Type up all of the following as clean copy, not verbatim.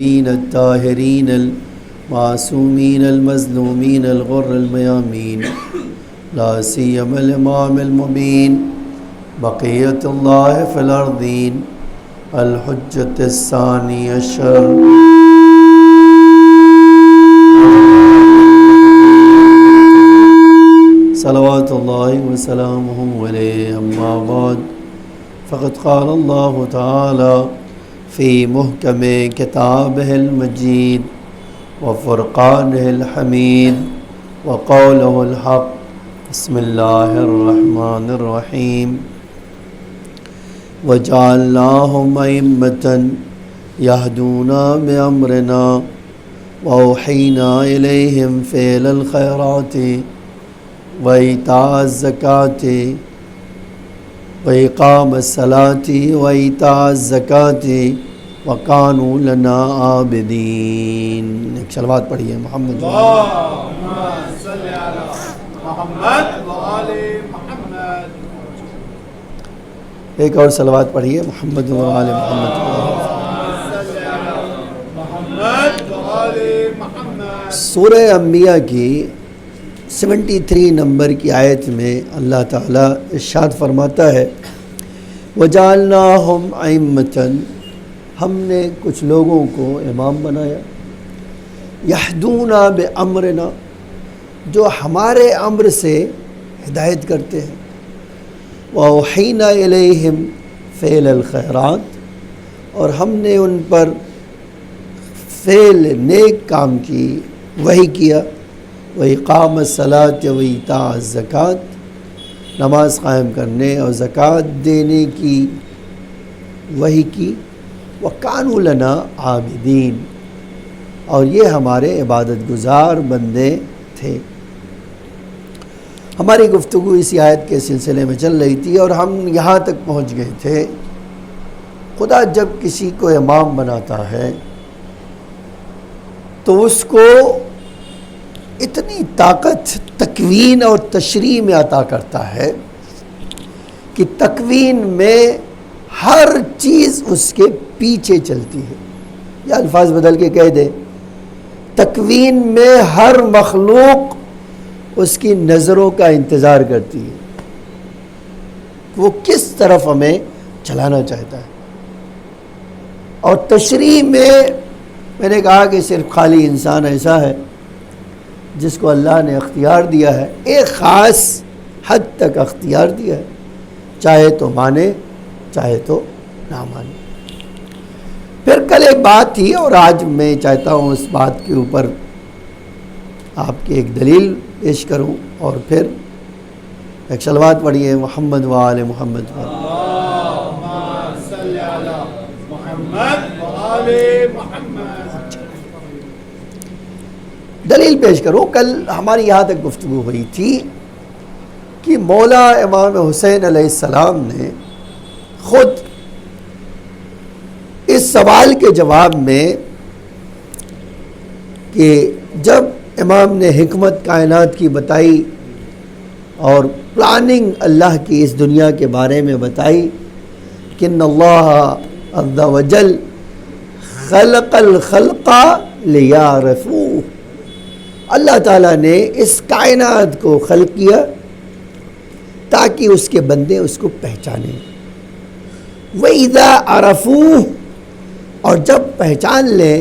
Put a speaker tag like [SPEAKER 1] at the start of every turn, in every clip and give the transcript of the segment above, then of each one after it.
[SPEAKER 1] الطاهرين المعصومين المظلومين الغر الميامين لا سيما الإمام المبين بقية الله في الأرضين الحجة الثاني عشر صلوات الله وسلامه عليه. أما بعد فقد قال الله تعالى في محكم كتابه المجيد وفرقانه الحميد وقوله الحق. بسم الله الرحمن الرحيم. وجعلناهم أئمة يهدون بأمرنا وأوحينا إليهم فعل الخيرات وإيتاء الزكاة وإقام الصلاة وإيتاء الزكاة وكانوا لنا عابدين. ایک صلوات پڑھیے محمد
[SPEAKER 2] اللهم صل على محمد وآل محمد.
[SPEAKER 1] ایک اور صلوات پڑھیے محمد وآل محمد.
[SPEAKER 2] صل على محمد وآل محمد.
[SPEAKER 1] سورہ انبیاء کی 73 نمبر کی آیت میں اللہ تعالیٰ ارشاد فرماتا ہے وَجَعَلْنَاهُمْ أَئِمَّةً، ہم نے کچھ لوگوں کو امام بنایا، يَهْدُونَ بِأَمْرِنَا، جو ہمارے امر سے ہدایت کرتے ہیں، وَأَوْحَيْنَا إِلَيْهِمْ فِعْلَ الْخَيْرَاتِ، اور ہم نے ان پر فعل نیک کام کی وحی کیا، وإقام الصلاة وإيتاء الزکاة، نماز قائم کرنے اور زکوٰۃ دینے کی وحی کی، وَكَانُوا لَنَا عَابِدِينَ، اور یہ ہمارے عبادت گزار بندے تھے. ہماری گفتگو اسی آیت کے سلسلے میں چل رہی تھی اور ہم یہاں تک پہنچ گئے تھے خدا جب کسی کو امام بناتا ہے تو اس کو اتنی طاقت تکوین اور تشریح میں عطا کرتا ہے کہ تکوین میں ہر چیز اس کے پیچھے چلتی ہے، یا الفاظ بدل کے کہہ دے، تکوین میں ہر مخلوق اس کی نظروں کا انتظار کرتی ہے، وہ کس طرف ہمیں چلانا چاہتا ہے. اور تشریح میں نے کہا کہ صرف خالی انسان ایسا ہے جس کو اللہ نے اختیار دیا ہے، ایک خاص حد تک اختیار دیا ہے، چاہے تو مانے چاہے تو نہ مانے. پھر کل ایک بات تھی اور آج میں چاہتا ہوں اس بات کے اوپر آپ کی ایک دلیل پیش کروں اور پھر ایک صلوات پڑھیے محمد وآل محمد.
[SPEAKER 2] اللهم صل على محمد وآل محمد.
[SPEAKER 1] دلیل پیش کروں. کل ہماری یہاں تک گفتگو ہوئی تھی کہ مولا امام حسین علیہ السلام نے خود اس سوال کے جواب میں کہ جب امام نے حکمت کائنات کی بتائی اور پلاننگ اللہ کی اس دنیا کے بارے میں بتائی کہ ان اللہ عز وجل خلق الخلق لیعرفوہ، اللہ تعالیٰ نے اس کائنات کو خلق کیا تاکہ اس کے بندے اس کو پہچانیں. وَإِذَا عَرَفُوهُ، اور جب پہچان لیں،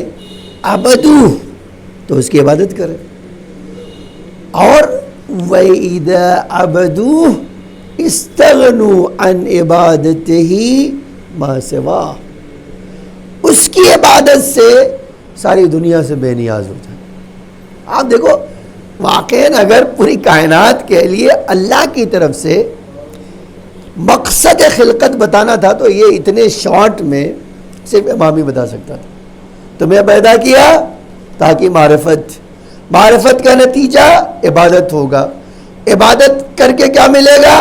[SPEAKER 1] عَبَدُوهُ، تو اس کی عبادت کریں. اور وَإِذَا عَبَدُوهُ اسْتَغْنُوا عَنْ عِبَادَتِهِ مَا سِوَاهُ، اس کی عبادت سے ساری دنیا سے بے نیاز ہو جائے. آپ دیکھو واقعاً اگر پوری کائنات کے لیے اللہ کی طرف سے مقصد خلقت بتانا تھا تو یہ اتنے شارٹ میں صرف امام ہی بتا سکتا تھا. تمہیں پیدا کیا تاکہ معرفت کا نتیجہ عبادت ہوگا. عبادت کر کے کیا ملے گا؟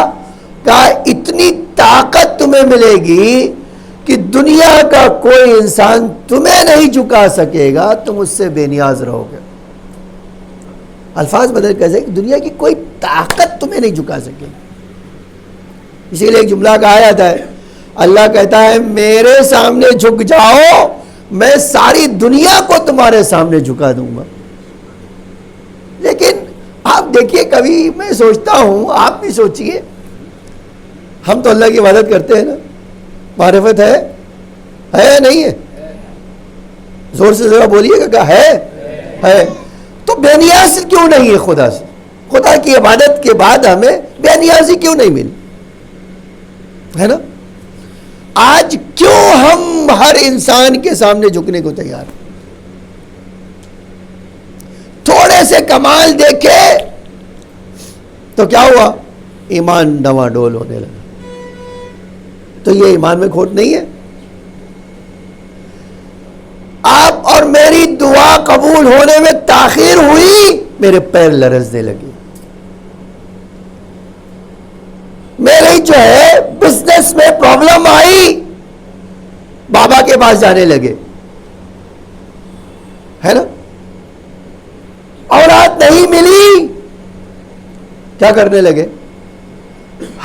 [SPEAKER 1] کہا اتنی طاقت تمہیں ملے گی کہ دنیا کا کوئی انسان تمہیں نہیں جھکا سکے گا، تم اس سے بے نیاز رہو گے. الفاظ بدل کر کہ دنیا کی کوئی طاقت تمہیں نہیں جھکا سکے. اسی لیے ایک جملہ کہا جاتا ہے، اللہ کہتا ہے میرے سامنے جھک جاؤ میں ساری دنیا کو تمہارے سامنے جھکا دوں گا. لیکن آپ دیکھیے, کبھی میں سوچتا ہوں, آپ بھی سوچئے, ہم تو اللہ کی عبادت کرتے ہیں نا, معرفت ہے نہیں ہے؟ زور سے ذرا بولیے گا, ہے. تو بے نیاز کیوں نہیں ہے خدا سے؟ خدا کی عبادت کے بعد ہمیں بے نیازی کیوں نہیں ملی ہے نا؟ آج کیوں ہم ہر انسان کے سامنے جھکنے کو تیار ہیں؟ تھوڑے سے کمال دیکھے تو کیا ہوا؟ ایمان ڈواں ڈول ہونے لگا. تو یہ ایمان میں کھوٹ نہیں ہے؟ آپ اور میری دعا قبول ہونے میں تاخیر ہوئی, میرے پیر لرزنے لگے. میری جو ہے بزنس میں پرابلم آئی, بابا کے پاس جانے لگے, ہے نا؟ اولاد نہیں ملی, کیا کرنے لگے؟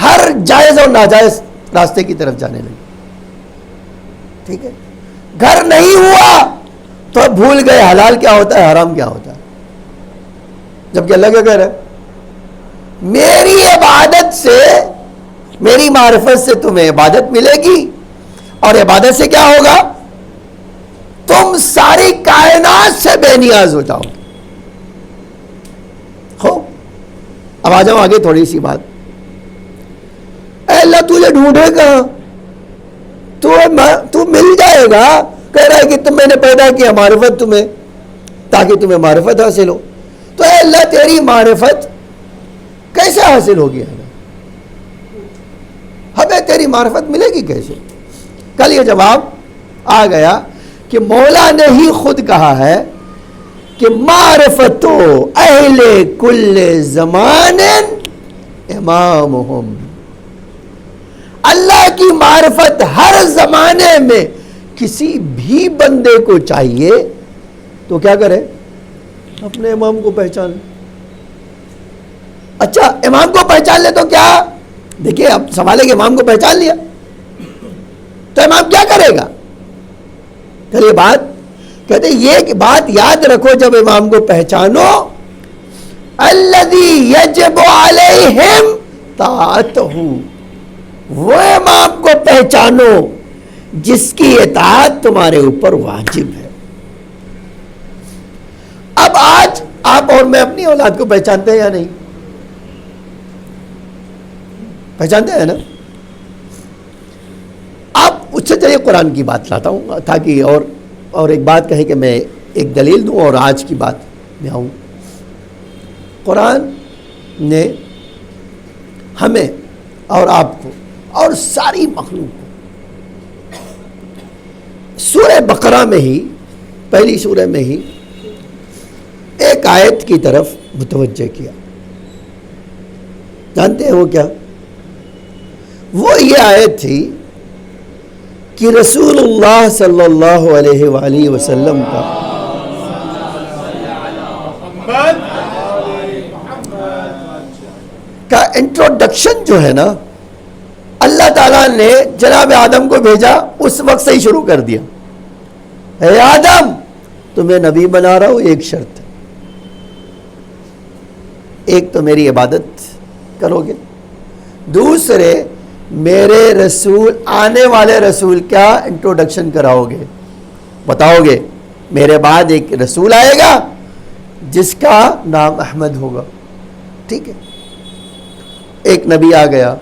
[SPEAKER 1] ہر جائز اور ناجائز راستے کی طرف جانے لگے. ٹھیک ہے, گھر نہیں ہوا تو بھول گئے حلال کیا ہوتا ہے, حرام کیا ہوتا ہے. جبکہ اللہ کیا کہہ رہا ہے؟ میری عبادت سے, میری معرفت سے تمہیں عبادت ملے گی, اور عبادت سے کیا ہوگا؟ تم ساری کائنات سے بے نیاز ہو جاؤ. اب آ جاؤ آگے تھوڑی سی بات. اے اللہ تجھے ڈھونڈے گا, تو مل جائے گا. کہہ رہا ہے کہ تم میں نے پیدا کیا معرفت تمہیں, تاکہ تمہیں معرفت حاصل ہو. تو اے اللہ تیری معرفت کیسے حاصل ہوگی؟ ہمیں تیری معرفت ملے گی کیسے؟ کل یہ جواب آ گیا کہ مولا نے ہی خود کہا ہے کہ معرفت اہل کل زمان امامہم. اللہ کی معرفت ہر زمانے میں کسی بھی بندے کو چاہیے تو کیا کرے؟ اپنے امام کو پہچان لے. اچھا, امام کو پہچان لے تو کیا؟ دیکھیے اب سوال ہے کہ امام کو پہچان لیا تو امام کیا کرے گا؟ پھر یہ بات کہتے یہ بات یاد رکھو, جب امام کو پہچانو, الذی یجب علیہم طاعتہ, وہ امام کو پہچانو جس کی اطاعت تمہارے اوپر واجب ہے. اب آج آپ اور میں اپنی اولاد کو پہچانتے ہیں یا نہیں؟ پہچانتے ہیں نا؟ اب اس سے چلیے قرآن کی بات لاتا ہوں تاکہ اور ایک بات کہیں کہ میں ایک دلیل دوں اور آج کی بات میں آؤں. قرآن نے ہمیں اور آپ کو اور ساری مخلوق کو سورہ بقرہ میں ہی, پہلی سورہ میں ہی ایک آیت کی طرف متوجہ کیا. جانتے ہیں وہ کیا؟ وہ یہ آیت تھی کہ رسول اللہ صلی اللہ علیہ وآلہ وسلم کا انٹروڈکشن جو ہے نا, اللہ تعالیٰ نے جناب آدم کو بھیجا, اس وقت سے ہی شروع کر دیا. اے آدم, تمہیں نبی بنا رہا ہوں, ایک شرط ہے, ایک تو میری عبادت کرو گے, دوسرے میرے رسول, آنے والے رسول کا انٹروڈکشن کراؤ گے, بتاؤ گے میرے بعد ایک رسول آئے گا جس کا نام احمد ہوگا. ٹھیک ہے, ایک نبی آ گیا.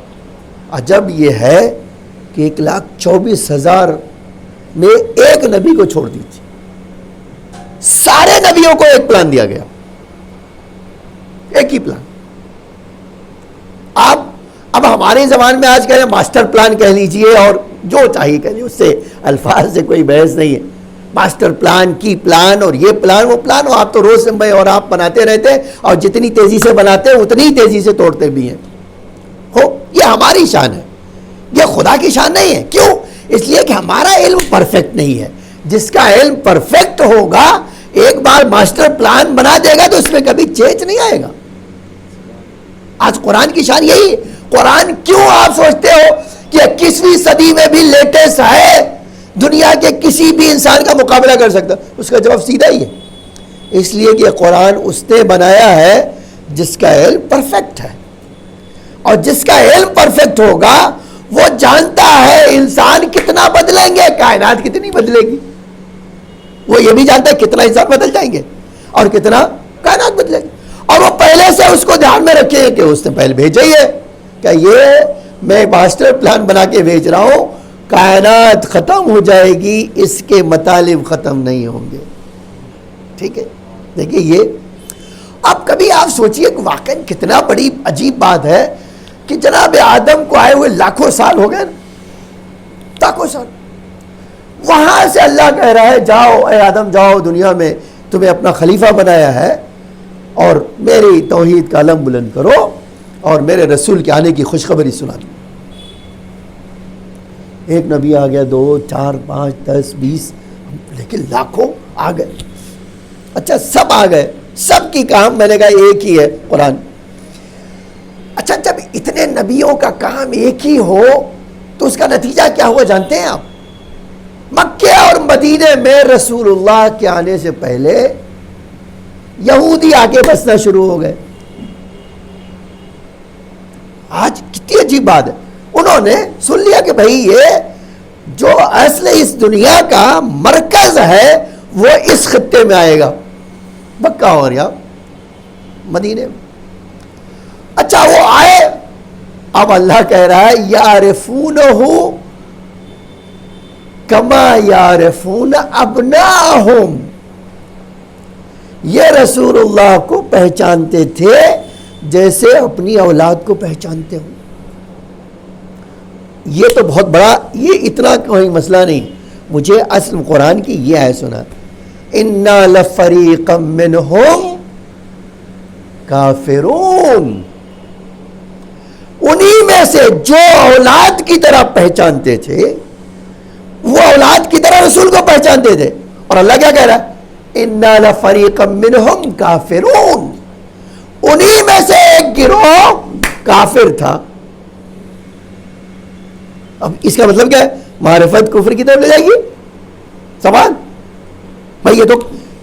[SPEAKER 1] عجب یہ ہے کہ 1,24,000 میں ایک نبی کو چھوڑ دیجیے, سارے نبیوں کو ایک پلان دیا گیا, ایک ہی پلان. آپ اب ہماری زبان میں آج کہہ ماسٹر پلان کہہ لیجئے اور جو چاہیے کہہ لیجیے, اس سے الفاظ سے کوئی بحث نہیں ہے. ماسٹر پلان, کی پلان, اور یہ پلان وہ پلان, اور آپ تو روز سے اور آپ بناتے رہتے ہیں, اور جتنی تیزی سے بناتے ہیں اتنی ہی تیزی سے توڑتے بھی ہیں. یہ ہماری شان ہے, یہ خدا کی شان نہیں ہے. کیوں؟ اس لیے کہ ہمارا علم پرفیکٹ نہیں ہے. جس کا علم پرفیکٹ ہوگا ایک بار ماسٹر پلان بنا دے گا تو اس میں کبھی چینج نہیں آئے گا. آج قرآن کی شان یہی ہے. قرآن کیوں آپ سوچتے ہو کہ 21ویں صدی میں بھی لیٹسٹ ہے؟ دنیا کے کسی بھی انسان کا مقابلہ کر سکتا؟ اس کا جواب سیدھا ہی ہے، اس لیے کہ قرآن اس نے بنایا ہے جس کا علم پرفیکٹ ہے، اور جس کا علم پرفیکٹ ہوگا وہ جانتا ہے انسان کتنا بدلیں گے، کائنات کتنی بدلے گی، وہ یہ بھی جانتا ہے کتنا انسان بدل جائیں گے اور کتنا کائنات بدلے گی، اور وہ پہلے سے اس کو دھیان میں رکھے کہ اس نے پہلے بھیجا ہی ہے کہ یہ میں ماسٹر پلان بنا کے بھیج رہا ہوں، کائنات ختم ہو جائے گی، اس کے مطالب ختم نہیں ہوں گے. ٹھیک ہے، دیکھیے یہ اب کبھی آپ سوچئے کہ واقعی کتنا بڑی عجیب بات ہے کہ جناب آدم کو آئے ہوئے لاکھوں سال ہو گئے، لاکھوں سال، وہاں سے اللہ کہہ رہا ہے جاؤ اے آدم جاؤ، دنیا میں تمہیں اپنا خلیفہ بنایا ہے اور میری توحید کا علم بلند کرو اور میرے رسول کے آنے کی خوشخبری سنا دو. ایک نبی آ گیا، 2 4 5 10 20، لیکن لاکھوں آ گئے. اچھا سب آ گئے، سب کی کام میں نے کہا ایک ہی ہے، قرآن. اچھا جب اتنے نبیوں کا کام ایک ہی ہو تو اس کا نتیجہ کیا ہوا جانتے ہیں آپ؟ مکے اور مدینے میں رسول اللہ کے آنے سے پہلے یہودی آ کے بسنا شروع ہو گئے. آج کتنی عجیب بات ہے، انہوں نے سن لیا کہ بھائی یہ جو اصل اس دنیا کا مرکز ہے وہ اس خطے میں آئے گا، مکہ اور یا مدینے میں. اچھا وہ آئے، اب اللہ کہہ رہا ہے یعرفونہ کما یعرفون ابناءہم، یہ رسول اللہ کو پہچانتے تھے جیسے اپنی اولاد کو پہچانتے ہوں. یہ تو بہت بڑا، یہ اتنا کوئی مسئلہ نہیں. مجھے اصل قرآن کی یہ آیت سنا، اِنَّا لَفَرِيقًا مِّنْهُمْ کافرون، انہی میں سے جو اولاد کی طرح پہچانتے تھے وہ اولاد کی طرح رسول کو پہچانتے تھے. اور اللہ کیا کہہ رہا ہے، اِنَّا لَفَرِيقًا مِّنْهُمْ کافرون، انہی میں سے ایک گروہ کافر تھا. اب اس کا مطلب کیا ہے؟ معرفت کفر کی طرف لے جائے گی سوال بھائی. یہ تو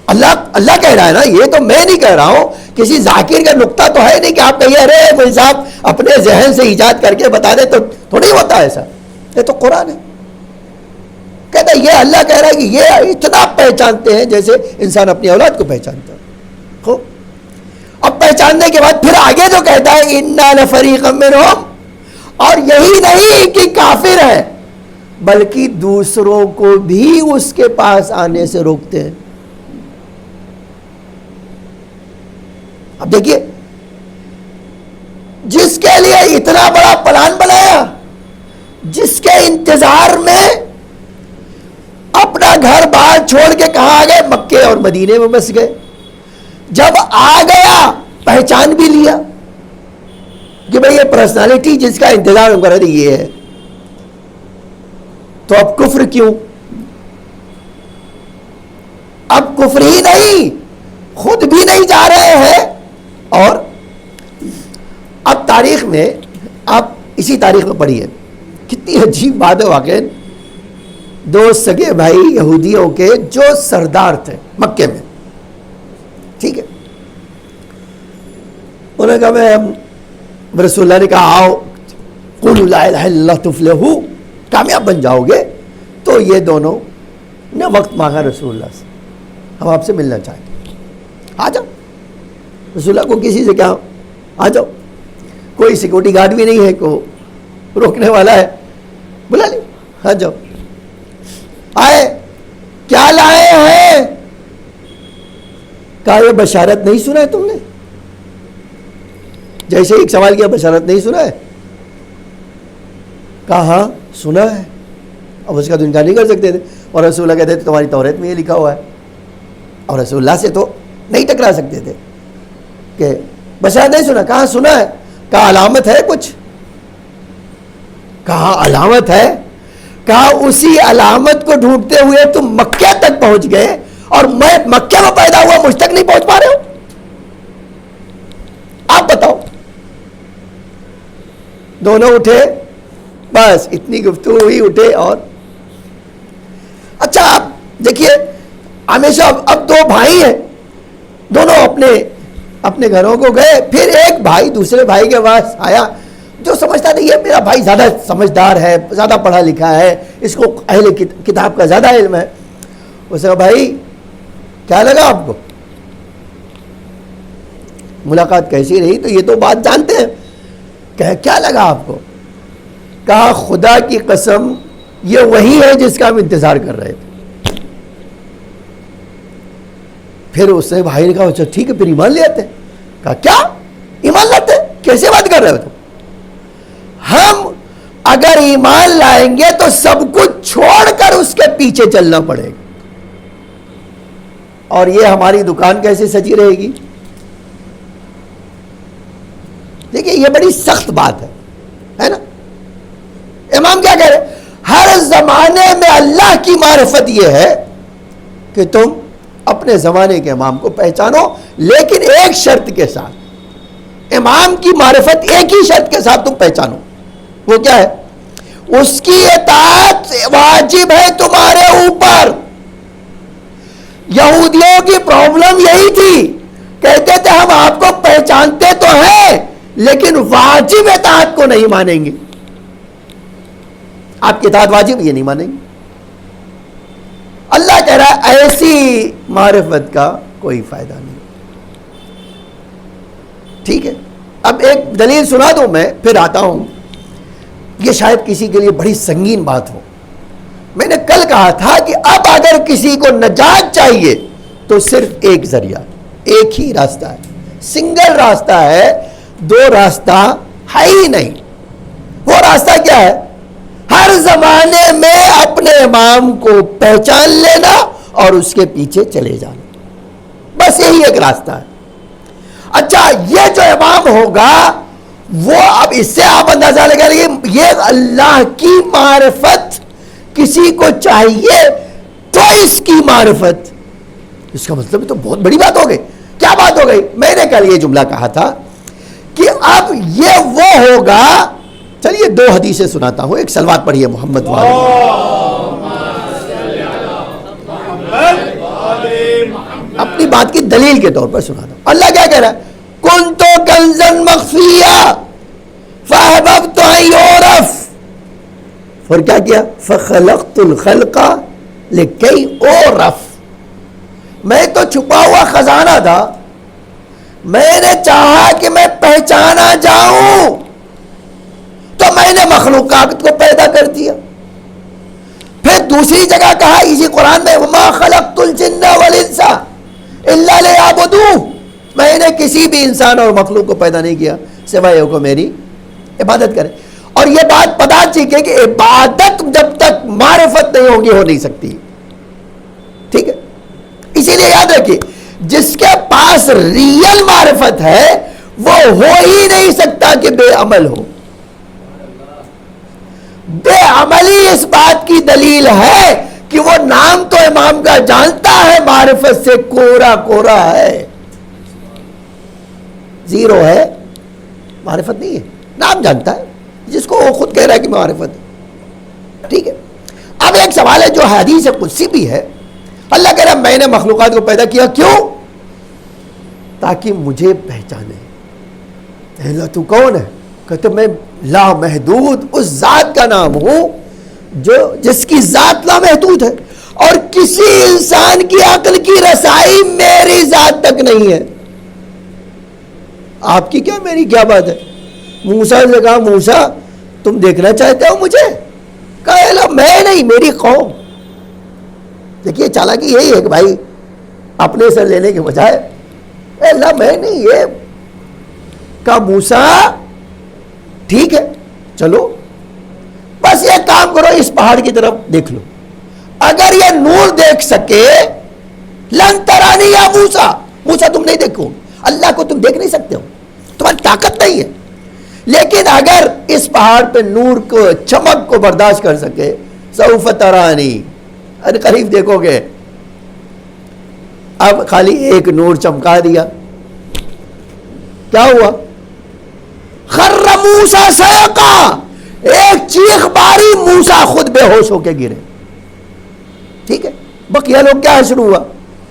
[SPEAKER 1] اللہ کہہ رہا ہے نا، یہ تو میں نہیں کہہ رہا ہوں، کسی ذاکر کا نقطہ تو ہے نہیں کہ آپ کہیے ارے مولوی صاحب اپنے ذہن سے ایجاد کر کے بتا دیں تو تھوڑی ہوتا ہے ایسا. یہ تو قرآن ہے، کہتا ہے یہ اللہ کہہ رہا ہے کہ یہ اتنا پہچانتے ہیں جیسے انسان اپنی اولاد کو پہچانتا ہے. خوب، اب پہچاننے کے بعد پھر آگے جو کہتا ہے اِنَّا لَفَرِيقًا مِّنْهُمْ، اور یہی نہیں کہ کافر ہے بلکہ دوسروں کو بھی اس کے پاس آنے سے روکتے ہیں. اب دیکھیے جس کے لیے اتنا بڑا پلان بنایا، جس کے انتظار میں اپنا گھر بار چھوڑ کے کہاں آ گئے، مکے اور مدینے میں بس گئے. جب آ گیا پہچان بھی لیا کہ بھئی یہ پرسنالٹی جس کا انتظار کر رہے یہ ہے، تو اب کفر کیوں؟ اب کفر ہی نہیں، خود بھی نہیں جا رہے ہیں. اور اب تاریخ میں آپ اسی تاریخ میں پڑھیے، کتنی عجیب بات ہے واقعی. 2 سگے بھائی یہودیوں کے جو سردار تھے مکے میں، ٹھیک ہے، انہوں نے کہا میں رسول اللہ نے کہا آؤ قولوا لا الہ الا اللہ تفلحوا، کامیاب بن جاؤ گے. تو یہ دونوں نے وقت مانگا رسول اللہ سے، ہم آپ سے ملنا چاہتے ہیں، آ جاؤ. رسول اللہ کو کسی سے کیا، آ جاؤ، کوئی سیکورٹی گارڈ بھی نہیں ہے کو روکنے والا ہے، بلا لی، آ جاؤ. آئے، کیا لائے ہیں؟ کہا یہ بشارت نہیں سنا ہے تم نے؟ جیسے ایک سوال کیا، بشارت نہیں سنا ہے؟ کہا ہاں سنا ہے. اب اس کا تو انکار نہیں کر سکتے تھے، اور رسول اللہ کہتے تھے تمہاری توریت میں یہ لکھا ہوا ہے، اور رسول اللہ سے تو نہیں ٹکرا سکتے تھے کہ بشارت نہیں سنا. کہاں سنا ہے؟ کہا علامت ہے کچھ؟ کہا علامت ہے. کہا اسی علامت کو ڈھونڈتے ہوئے تم مکہ تک پہنچ گئے اور میں مکہ میں پیدا ہوا مجھ تک نہیں پہنچ پا رہے ہو، آپ بتاؤ. دونوں اٹھے، بس اتنی گفتگو ہوئی، اٹھے اور ہمیشہ اب دو بھائی ہیں, دونوں اپنے گھروں کو گئے, پھر ایک بھائی دوسرے بھائی کے پاس آیا جو سمجھتا تھا یہ میرا بھائی زیادہ سمجھدار ہے, زیادہ پڑھا لکھا ہے, اس کو اہل کتاب کا زیادہ علم ہے. اس نے کہا بھائی کیا لگا آپ کو, ملاقات کیسی رہی؟ تو یہ تو بات جانتے ہیں. کہ کیا لگا آپ کو؟ کہا خدا کی قسم یہ وہی ہے جس کا ہم انتظار کر رہے تھے. پھر اس نے بھائی نے کہا اچھا ٹھیک ہے پھر ایمان لے آتے. کہا کیا ایمان لاتے؟ کیسے بات کر رہے ہو تم؟ ہم اگر ایمان لائیں گے تو سب کچھ چھوڑ کر اس کے پیچھے چلنا پڑے گا, اور یہ ہماری دکان کیسے سجی رہے گی؟ دیکھیے یہ بڑی سخت بات ہے نا. امام کیا کہہ رہے؟ ہر زمانے میں اللہ کی معرفت یہ ہے کہ تم اپنے زمانے کے امام کو پہچانو, لیکن ایک شرط کے ساتھ. امام کی معرفت ایک ہی شرط کے ساتھ تم پہچانو, وہ کیا ہے؟ اس کی اطاعت واجب ہے تمہارے اوپر. یہودیوں کی پرابلم یہی تھی, کہتے تھے ہم آپ کو پہچانتے تو ہیں لیکن واجب اطاعت کو نہیں مانیں گے. آپ کی اطاعت واجب, یہ نہیں مانیں گے. اللہ کہہ رہا ہے ایسی معرفت کا کوئی فائدہ نہیں. ٹھیک ہے, اب ایک دلیل سنا دوں میں پھر آتا ہوں. یہ شاید کسی کے لیے بڑی سنگین بات ہو. میں نے کل کہا تھا کہ اب اگر کسی کو نجات چاہیے تو صرف ایک ذریعہ, ایک ہی راستہ ہے, سنگل راستہ ہے, دو راستہ ہے ہی نہیں. وہ راستہ کیا ہے؟ ہر زمانے میں اپنے امام کو پہچان لینا اور اس کے پیچھے چلے جانا, بس یہی ایک راستہ ہے. اچھا یہ جو امام ہوگا وہ, اب اس سے آپ اندازہ لگا لیجیے, یہ اللہ کی معرفت کسی کو چاہیے تو اس کی معرفت, اس کا مطلب تو بہت بڑی بات ہو گئی. کیا بات ہو گئی؟ میں نے کل یہ جملہ کہا تھا کہ اب یہ وہ ہوگا. چلیے دو حدیثیں سناتا ہوں, ایک صلوات پڑھیے محمد والے. اپنی بات کی دلیل کے طور پر سناتا ہوں. اللہ کیا کہہ رہا ہے؟ کنتو کنزن مخفیہ فاحببت ان یعرف, اور کیا کیا؟ فخلقت الخلق لکی اعرف. میں تو چھپا ہوا خزانہ تھا, میں نے چاہا کہ میں پہچانا جاؤں تو میں نے مخلوقات کو پیدا کر دیا. پھر دوسری جگہ کہا اسی قرآن میں وما خلقت الجن والانس الا لیعبدون, میں نے کسی بھی انسان اور مخلوق کو پیدا نہیں کیا سوائے کو میری عبادت کرے. اور یہ بات پتا چاہیے کہ عبادت جب تک معرفت نہیں ہوگی ہو نہیں سکتی. ٹھیک ہے, اسی لیے یاد رکھیے جس کے پاس ریئل معرفت ہے وہ ہو ہی نہیں سکتا کہ بے عمل ہو. بے عملی اس بات کی دلیل ہے کہ وہ نام تو امام کا جانتا ہے, معرفت سے کورا کورا ہے, زیرو ہے, معرفت نہیں ہے. نام جانتا ہے جس کو وہ خود کہہ رہا ہے کہ معرفت ہے. ٹھیک ہے, اب ایک سوال ہے جو حدیث قدسی بھی ہے. اللہ کہہ رہا ہے میں نے مخلوقات کو پیدا کیا, کیوں؟ تاکہ مجھے پہچانے. اللہ تو کون ہے؟ کہتے میں لامحدود اس ذات کا نام ہوں جس کی ذات لامحدود ہے, اور کسی انسان کی عقل کی رسائی میری ذات تک نہیں ہے. آپ کی کیا میری کیا بات ہے؟ موسیٰ نے کہا موسیٰ تم دیکھنا چاہتے ہو مجھے؟ کہا اللہ میں نہیں, میری قوم. دیکھیے چالاکی یہی ہے کہ بھائی اپنے سے لینے کے بجائے اللہ میں نہیں, یہ کہا موسیٰ ٹھیک ہے چلو بس یہ کام کرو, اس پہاڑ کی طرف دیکھ لو, اگر یہ نور دیکھ سکے لن ترانی یا موسیٰ, موسیٰ تم نہیں دیکھو, اللہ کو تم دیکھ نہیں سکتے ہو, تمہاری طاقت نہیں ہے. لیکن اگر اس پہاڑ پہ نور کو چمک کو برداشت کر سکے سوف ترانی, ارے قریب دیکھو گے. اب خالی ایک نور چمکا دیا, کیا ہوا؟ خر موسیٰ صعقا, ایک چیخ ماری موسیٰ خود بے ہوش ہو کے گرے. ٹھیک ہے, بقیہ لوگ کیا شروع ہوا؟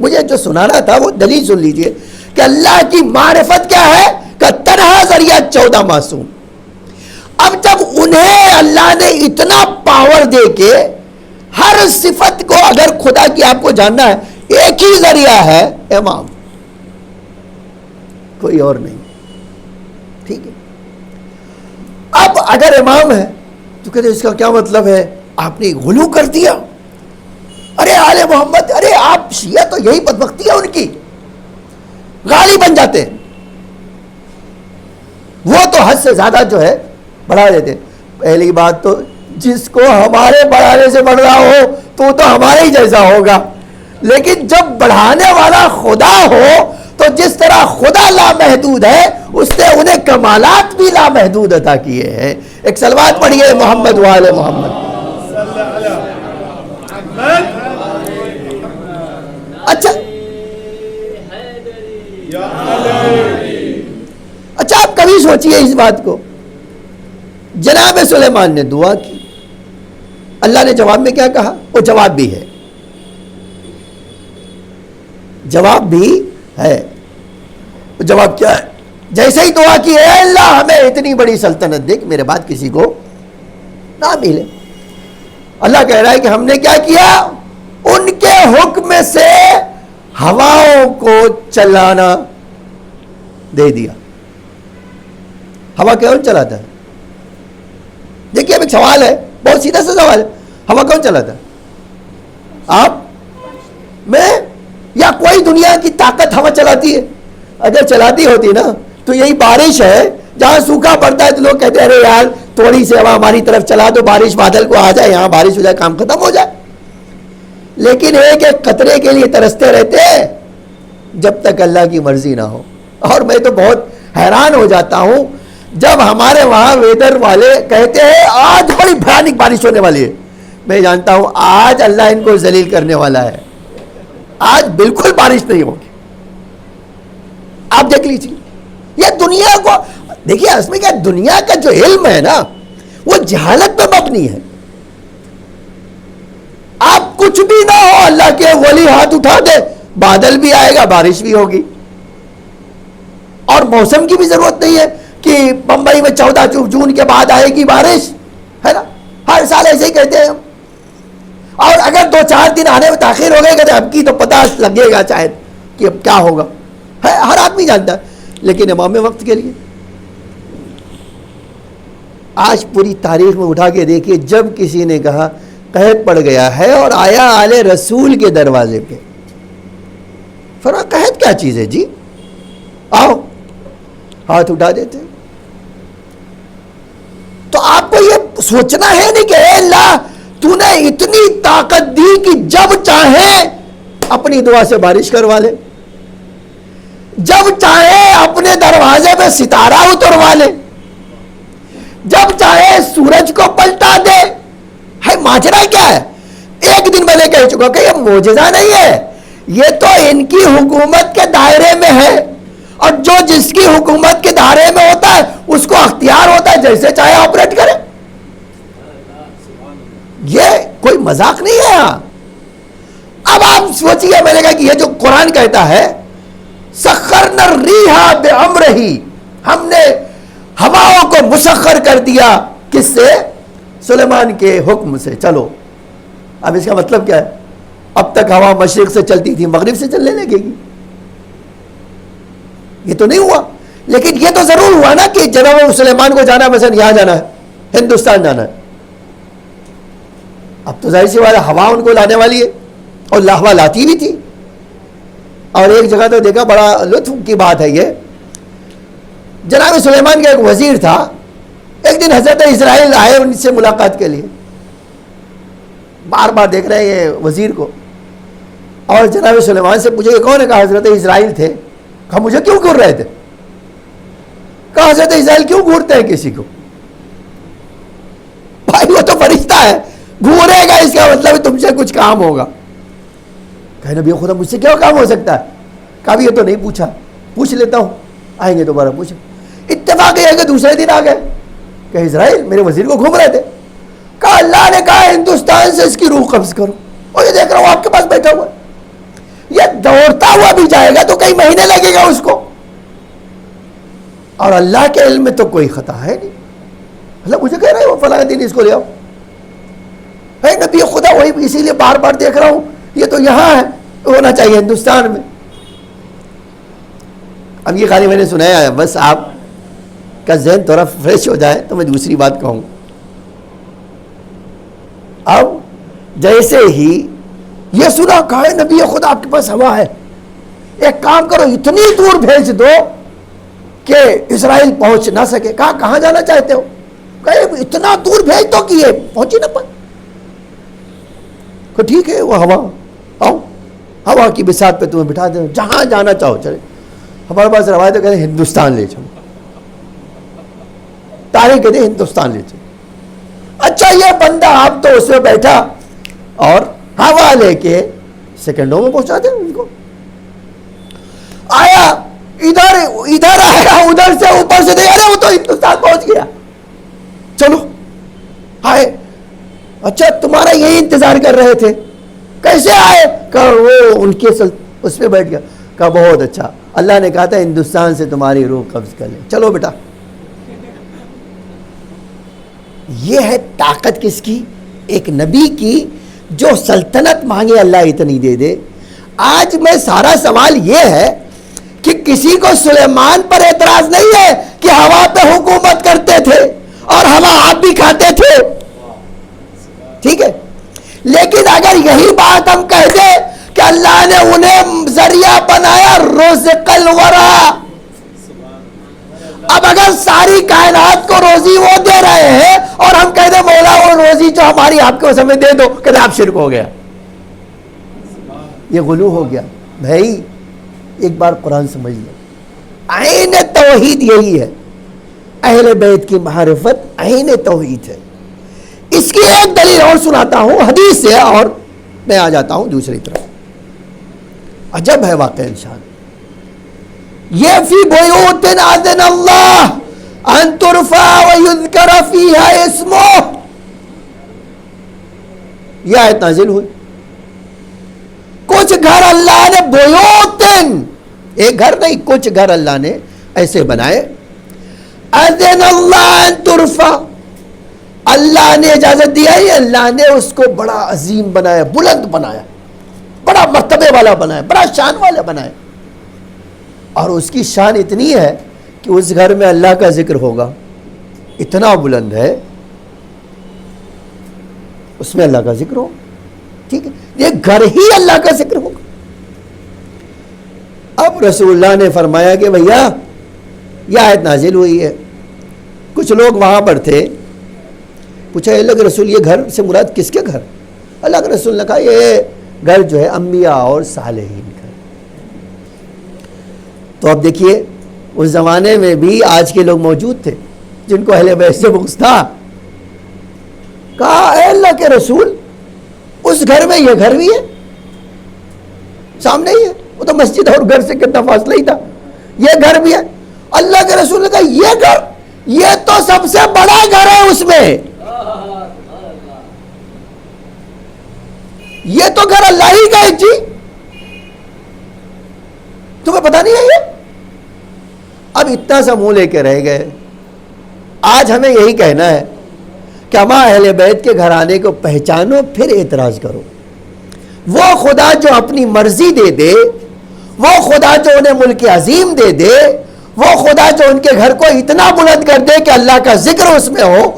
[SPEAKER 1] مجھے جو سنانا تھا وہ دلیل سن لیجئے کہ اللہ کی معرفت کیا ہے کہ تنہا ذریعہ 14 معصوم. اب جب انہیں اللہ نے اتنا پاور دے کے ہر صفت کو اگر خدا کی آپ کو جاننا ہے ایک ہی ذریعہ ہے امام, کوئی اور نہیں, ٹھیک ہے. اب اگر امام ہے تو کہتے اس کا کیا مطلب ہے, آپ نے غلو کر دیا, ارے آل محمد, ارے آپ شیعہ تو یہی بدبختی ہے ان کی, غالی بن جاتے ہیں, وہ تو حد سے زیادہ جو ہے بڑھا دیتے. پہلی بات تو جس کو ہمارے بڑھانے سے بڑھ رہا ہو تو ہمارے ہی جیسا ہوگا, لیکن جب بڑھانے والا خدا ہو تو جس طرح خدا لامحدود ہے اس نے انہیں کمالات بھی لامحدود عطا کیے ہیں. ایک صلوات پڑھیے محمد وآل محمد. اچھا اچھا آپ کبھی سوچئے اس بات کو, جناب سلیمان نے دعا کی, اللہ نے جواب میں کیا کہا, وہ جواب بھی ہے, جواب بھی ہے. جواب کیا ہے, جیسے ہی دعا کی اے اللہ ہمیں اتنی بڑی سلطنت دے کہ میرے بعد کسی کو نہ ملے. اللہ کہہ رہا ہے کہ ہم نے کیا کیا, ان کے حکم سے ہواؤں کو چلانا دے دیا. ہوا کون چلاتا ہے؟ دیکھیے اب ایک سوال ہے, بہت سیدھا سا سوال ہے, ہوا کون چلاتا ہے؟ آپ, میں, یا کوئی دنیا کی طاقت ہوا چلاتی ہے؟ اگر چلاتی ہوتی نا تو یہی بارش ہے, جہاں سوکھا پڑتا ہے تو لوگ کہتے ہیں ارے یار تھوڑی سی ہوا ہماری طرف چلا دو, بارش بادل کو آ جائے, یہاں بارش ہو جائے, کام ختم ہو جائے. لیکن ایک ایک قطرے کے لیے ترستے رہتے ہیں جب تک اللہ کی مرضی نہ ہو. اور میں تو بہت حیران ہو جاتا ہوں جب ہمارے وہاں ویدر والے کہتے ہیں آج بڑی بھیانک بارش ہونے والی ہے. میں جانتا ہوں آج اللہ ان کو ذلیل کرنے والا ہے, آج بالکل بارش نہیں ہوگی. آپ دیکھ لیجیے, یہ دنیا کو دیکھیے, اس میں کیا دنیا کا جو علم ہے نا وہ جہالت پہ مبنی ہے. آپ کچھ بھی نہ ہو, اللہ کے ولی ہاتھ اٹھا دے, بادل بھی آئے گا, بارش بھی ہوگی. اور موسم کی بھی ضرورت نہیں ہے کہ بمبئی میں 14 جون کے بعد آئے گی بارش, ہے نا, ہر سال ایسے ہی کہتے ہیں ہم. اور اگر 2-4 دن آنے میں تاخیر ہو گئے کہتے اب کی تو پتہ لگے گا شاید کہ اب کیا ہوگا, ہے ہر آدمی جانتا ہے. لیکن امام وقت کے لیے آج پوری تاریخ میں اٹھا کے دیکھیے, جب کسی نے کہا قحط پڑ گیا ہے اور آیا آل رسول کے دروازے پہ, فرمایا قحط کیا چیز ہے جی, آؤ, ہاتھ اٹھا دیتے. تو آپ کو یہ سوچنا ہے نہیں کہ اے اللہ تو نے اتنی طاقت دی کہ جب چاہے اپنی دعا سے بارش کروا لے, جب چاہے اپنے دروازے پہ ستارہ اتروا لے, جب چاہے سورج کو پلٹا دے. ہے ماجرا کیا ہے؟ ایک دن میں نے کہہ چکا کہ یہ معجزہ نہیں ہے, یہ تو ان کی حکومت کے دائرے میں ہے, اور جو جس کی حکومت کے دائرے میں ہوتا ہے اس کو اختیار ہوتا ہے جیسے چاہے آپریٹ کرے. یہ کوئی مذاق نہیں ہے. اب آپ سوچئے, میں نے کہا کہ یہ جو قرآن کہتا ہے سخرنا الریح بامرہ, ہم نے ہواؤں کو مسخر کر دیا, کس سے؟ سلیمان کے حکم سے. چلو, اب اس کا مطلب کیا ہے؟ اب تک ہوا مشرق سے چلتی تھی, مغرب سے چلنے لگے گی؟ یہ تو نہیں ہوا. لیکن یہ تو ضرور ہوا نا کہ جناب سلیمان کو جانا مثلا یہاں جانا ہے, ہندوستان جانا ہے. اب تو ظاہر سی بات ہے ہوا ان کو لانے والی ہے, اور ہوا لاتی بھی تھی. اور ایک جگہ تو دیکھا, بڑا لطف کی بات ہے یہ, جناب سلیمان کا ایک وزیر تھا, ایک دن حضرت اسرائیل آئے ان سے ملاقات کے لیے, بار بار دیکھ رہے ہیں یہ وزیر کو, اور جناب سلیمان سے پوچھے کہ کون ہے؟ کہا حضرت اسرائیل تھے. کہا مجھے کیوں گھور رہے تھے؟ کہا حضرت اسرائیل کیوں گھورتے ہیں کسی کو؟ بھائی وہ تو فرشتہ ہے, گھورے گا اس کا مطلب تم سے کچھ کام ہوگا. کہا نبی خدا مجھ سے کیا کام ہو سکتا ہے؟ کہا بھی یہ تو نہیں پوچھا, پوچھ لیتا ہوں, آئیں گے دوبارہ پوچھیں. اتفاق یہ ہے کہ دوسرے دن آ گئے کہ اسرائیل میرے وزیر کو گھوم رہے تھے. کہا اللہ نے کہا ہندوستان سے اس کی روح قبض کرو, اور یہ دیکھ رہا ہوں آپ کے پاس بیٹھا ہوا ہے. یہ دوڑتا ہوا بھی جائے گا تو کئی مہینے لگے گا اس کو، اور اللہ کے علم میں تو کوئی خطا ہے نہیں. اللہ مجھے کہہ رہے ہو فلاں دن اس کو لے آؤ، اے نبی خدا وہی اسی لیے بار بار دیکھ رہا ہوں یہ تو یہاں ہے، ہونا چاہیے ہندوستان میں. اب یہ خالی میں نے سنایا ہے، بس آپ کا ذہن تھوڑا فریش ہو جائے تو میں دوسری بات کہوں. اب جیسے ہی یہ سنا کہا ہے نبی خدا آپ کے پاس ہوا ہے، ایک کام کرو اتنی دور بھیج دو کہ اسرائیل پہنچ نہ سکے. کہا کہاں جانا چاہتے ہو؟ کہا اتنا دور بھیج دو کہ یہ پہنچی نہ پائے. کہ ٹھیک ہے وہ ہوا، آؤ ہوا کی بساط پہ تمہیں بٹھا دیں، جہاں جانا چاہو چلے. ہمارے پاس روایت کہتے ہیں ہندوستان لے چلو، تاریخ کہتے ہیں ہندوستان لے چلو. اچھا یہ بندہ آپ تو اس میں بیٹھا اور ہوا لے کے سیکنڈوں میں پہنچا دیں ان کو. آیا ادھر آیا، ادھر سے اوپر سے دے، ارے وہ تو ہندوستان پہنچ گیا. چلو آئے، اچھا تمہارا یہی انتظار کر رہے تھے، کیسے آئے؟ کہا وہ ان کے اس پہ بیٹھ گیا. کہا بہت اچھا، اللہ نے کہا تھا ہندوستان سے تمہاری روح قبض کر لیں، چلو بیٹا. یہ ہے طاقت کس کی؟ ایک نبی کی جو سلطنت مانگے اللہ اتنی دے دے. آج میں سارا سوال یہ ہے کہ کسی کو سلیمان پر اعتراض نہیں ہے کہ ہوا پہ حکومت کرتے تھے اور ہوا آپ بھی کھاتے تھے، ٹھیک ہے، لیکن اگر یہی بات ہم کہہ دیں کہ اللہ نے انہیں ذریعہ بنایا رزق الورا، اب اگر ساری کائنات کو روزی وہ دے رہے ہیں اور ہم کہہ دیں مولا وہ روزی جو ہماری آپ کے ہمیں دے دو، کہتے آپ شرک ہو گیا، یہ غلو ہو گیا. بھائی ایک بار قرآن سمجھ لو، عین توحید یہی ہے، اہل بیت کی معرفت عین توحید ہے. اس کی ایک دلیل اور سناتا ہوں حدیث سے، اور میں آ جاتا ہوں دوسری طرف. عجب ہے واقع انسان. یہ فی بیوت اذن اللہ ان ترفع ویذکر فیہا اسمہ، یہ آیت نازل ہوئی. کچھ گھر اللہ نے بیوتن، ایک گھر نہیں، کچھ گھر اللہ نے ایسے بنائے، اذن اللہ ان ترفع، اللہ نے اجازت دیا ہے، اللہ نے اس کو بڑا عظیم بنایا، بلند بنایا، بڑا مرتبے والا بنایا، بڑا شان والا بنایا. اور اس کی شان اتنی ہے کہ اس گھر میں اللہ کا ذکر ہوگا، اتنا بلند ہے اس میں اللہ کا ذکر ہو، ٹھیک ہے، یہ گھر ہی اللہ کا ذکر ہوگا. اب رسول اللہ نے فرمایا کہ بھیا یہ آیت نازل ہوئی ہے. کچھ لوگ وہاں پر تھے، پوچھا اللہ کے رسول یہ گھر سے مراد کس کے گھر؟ اللہ کے رسول نے کہا یہ گھر جو ہے انبیاء اور صالحین کا. تو اب دیکھیے اس زمانے میں بھی آج کے لوگ موجود تھے جن کو اہل بیت سے بغض تھا. کہا اے اللہ کے رسول اس گھر میں یہ گھر بھی ہے، سامنے ہی ہے، وہ تو مسجد اور گھر سے کتنا فاصلہ ہی تھا، یہ گھر بھی ہے. اللہ کے رسول نے کہا یہ گھر، یہ تو سب سے بڑا گھر ہے، اس میں یہ تو گھر اللہ ہی کا ہے. جی تمہیں پتا نہیں ہے یہ؟ اب اتنا سا منہ لے کے رہ گئے. آج ہمیں یہی کہنا ہے کہ ہم اہل بیت کے گھرانے کو پہچانو پھر اعتراض کرو. وہ خدا جو اپنی مرضی دے دے، وہ خدا جو انہیں ملک عظیم دے دے، وہ خدا جو ان کے گھر کو اتنا بلند کر دے کہ اللہ کا ذکر اس میں ہو،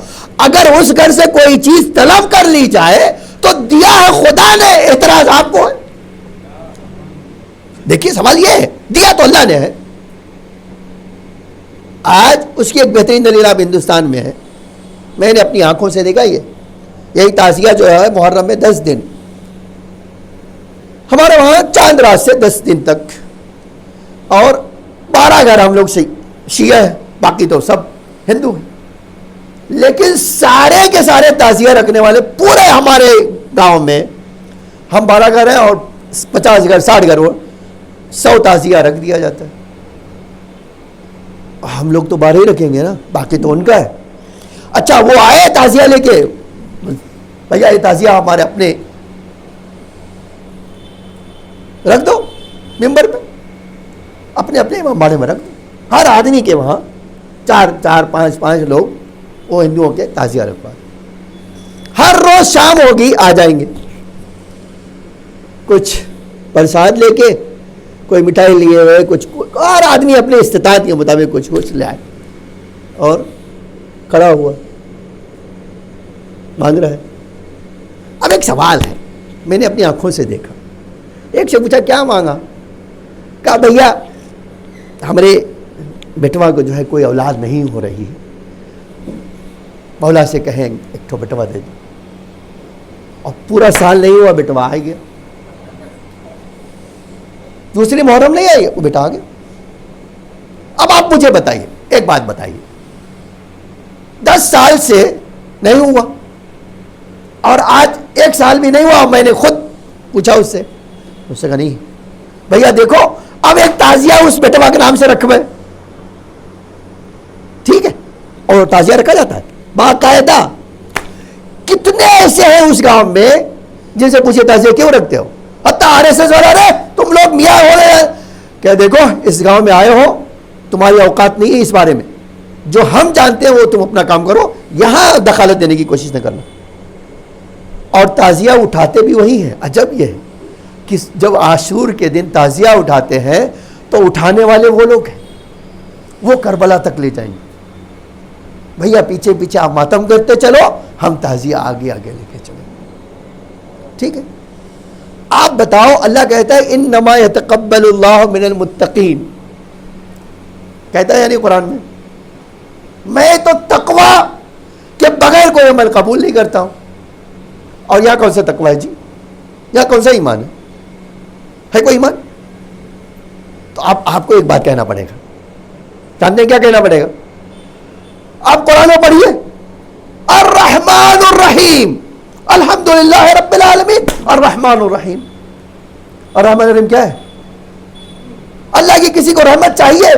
[SPEAKER 1] اگر اس گھر سے کوئی چیز طلب کر لی جائے تو دیا ہے خدا نے، اعتراض آپ کو ہے. دیکھیے سوال یہ ہے، دیا تو اللہ نے ہے. آج اس کی ایک بہترین دلیل آپ ہندوستان میں ہے، میں نے اپنی آنکھوں سے دیکھا. یہی تعزیہ جو ہے محرم میں 10 دن، ہمارے وہاں چاند رات سے 10 دن تک، اور 12 گھر ہم لوگ شیعہ ہیں، باقی تو سب ہندو ہیں. لیکن سارے کے سارے تعزیہ رکھنے والے پورے ہمارے گاؤں میں، ہم 12 گھر ہیں اور 50 گھر 60 گھر 100 تعزیہ رکھ دیا جاتا ہے. ہم لوگ تو 12 ہی رکھیں گے نا، باقی تو ان کا ہے. اچھا وہ آئے تعزیہ لے کے، بھیا یہ تعزیہ ہمارے اپنے رکھ دو. ممبر پہ اپنے اپنے امام باڑے میں رکھ دو، ہر آدمی کے وہاں چار پانچ لوگ وہ ہندوؤں کے تعزیہ رکھوا دو، ہر روز شام ہوگی آ جائیں گے، کچھ پرساد لے کے، کوئی مٹھائی لیے ہوئے، کچھ اور آدمی اپنے استطاعت کے مطابق کچھ لے آئے، اور کھڑا ہوا مانگ رہا ہے۔ اب ایک سوال ہے، میں نے اپنی آنکھوں سے دیکھا، ایک سے پوچھا کیا مانگا؟ کہا بھیا ہمارے بیٹوا کو جو ہے کوئی اولاد نہیں ہو رہی ہے، مولا سے کہیں ایک ٹھو بیٹوا دے دو، اور پورا سال نہیں ہوا بیٹوا آ گیا، دوسری محرم نہیں آئی وہ بیٹا آ گیا۔ اب آپ مجھے بتائیے، ایک بات بتائیے، 10 سال سے نہیں ہوا اور آج 1 سال بھی نہیں ہوا، میں نے خود پوچھا اس سے کہا نہیں بھیا دیکھو اب ایک تعزیہ اس بیٹوا کے نام سے رکھوے، ٹھیک ہے، اور تعزیہ رکھا جاتا ہے باقاعدہ۔ کتنے ایسے ہیں اس گاؤں میں جن سے پوچھے تعزیہ کیوں رکھتے ہو؟ حتیٰ RSS والا رہے تم لوگ میاں ہو رہے ہیں کہ دیکھو اس گاؤں میں آئے ہو، تمہاری اوقات نہیں ہے اس بارے میں، جو ہم جانتے ہیں وہ تم اپنا کام کرو، یہاں دخالت دینے کی کوشش نہ کرنا۔ اور تعزیہ اٹھاتے بھی وہی ہیں۔ عجب یہ ہے کہ جب عاشور کے دن تعزیہ اٹھاتے ہیں تو اٹھانے والے وہ لوگ ہیں، وہ کربلا تک لے جائیں گے، بھیا پیچھے پیچھے آپ ماتم کرتے چلو، ہم تعزیہ آگے آگے لے کے چلیں، ٹھیک ہے۔ آپ بتاؤ، اللہ کہتا ہے انما یتقبل اللہ من المتقین، کہتا ہے یعنی قرآن میں تو تقوی کے بغیر کوئی عمل قبول نہیں کرتا ہوں۔ اور یہاں کون سا تقوی ہے جی؟ یہاں کون سا ایمان ہے کوئی ایمان؟ تو آپ کو ایک بات کہنا پڑے گا، جانتے ہیں کیا کہنا پڑے گا؟ آپ قرآن میں پڑھیے الرحمن الرحیم، الحمدللہ رب العالمین الرحمن الرحیم۔ اور رحمن الرحیم کیا ہے؟ اللہ کی کسی کو رحمت چاہیے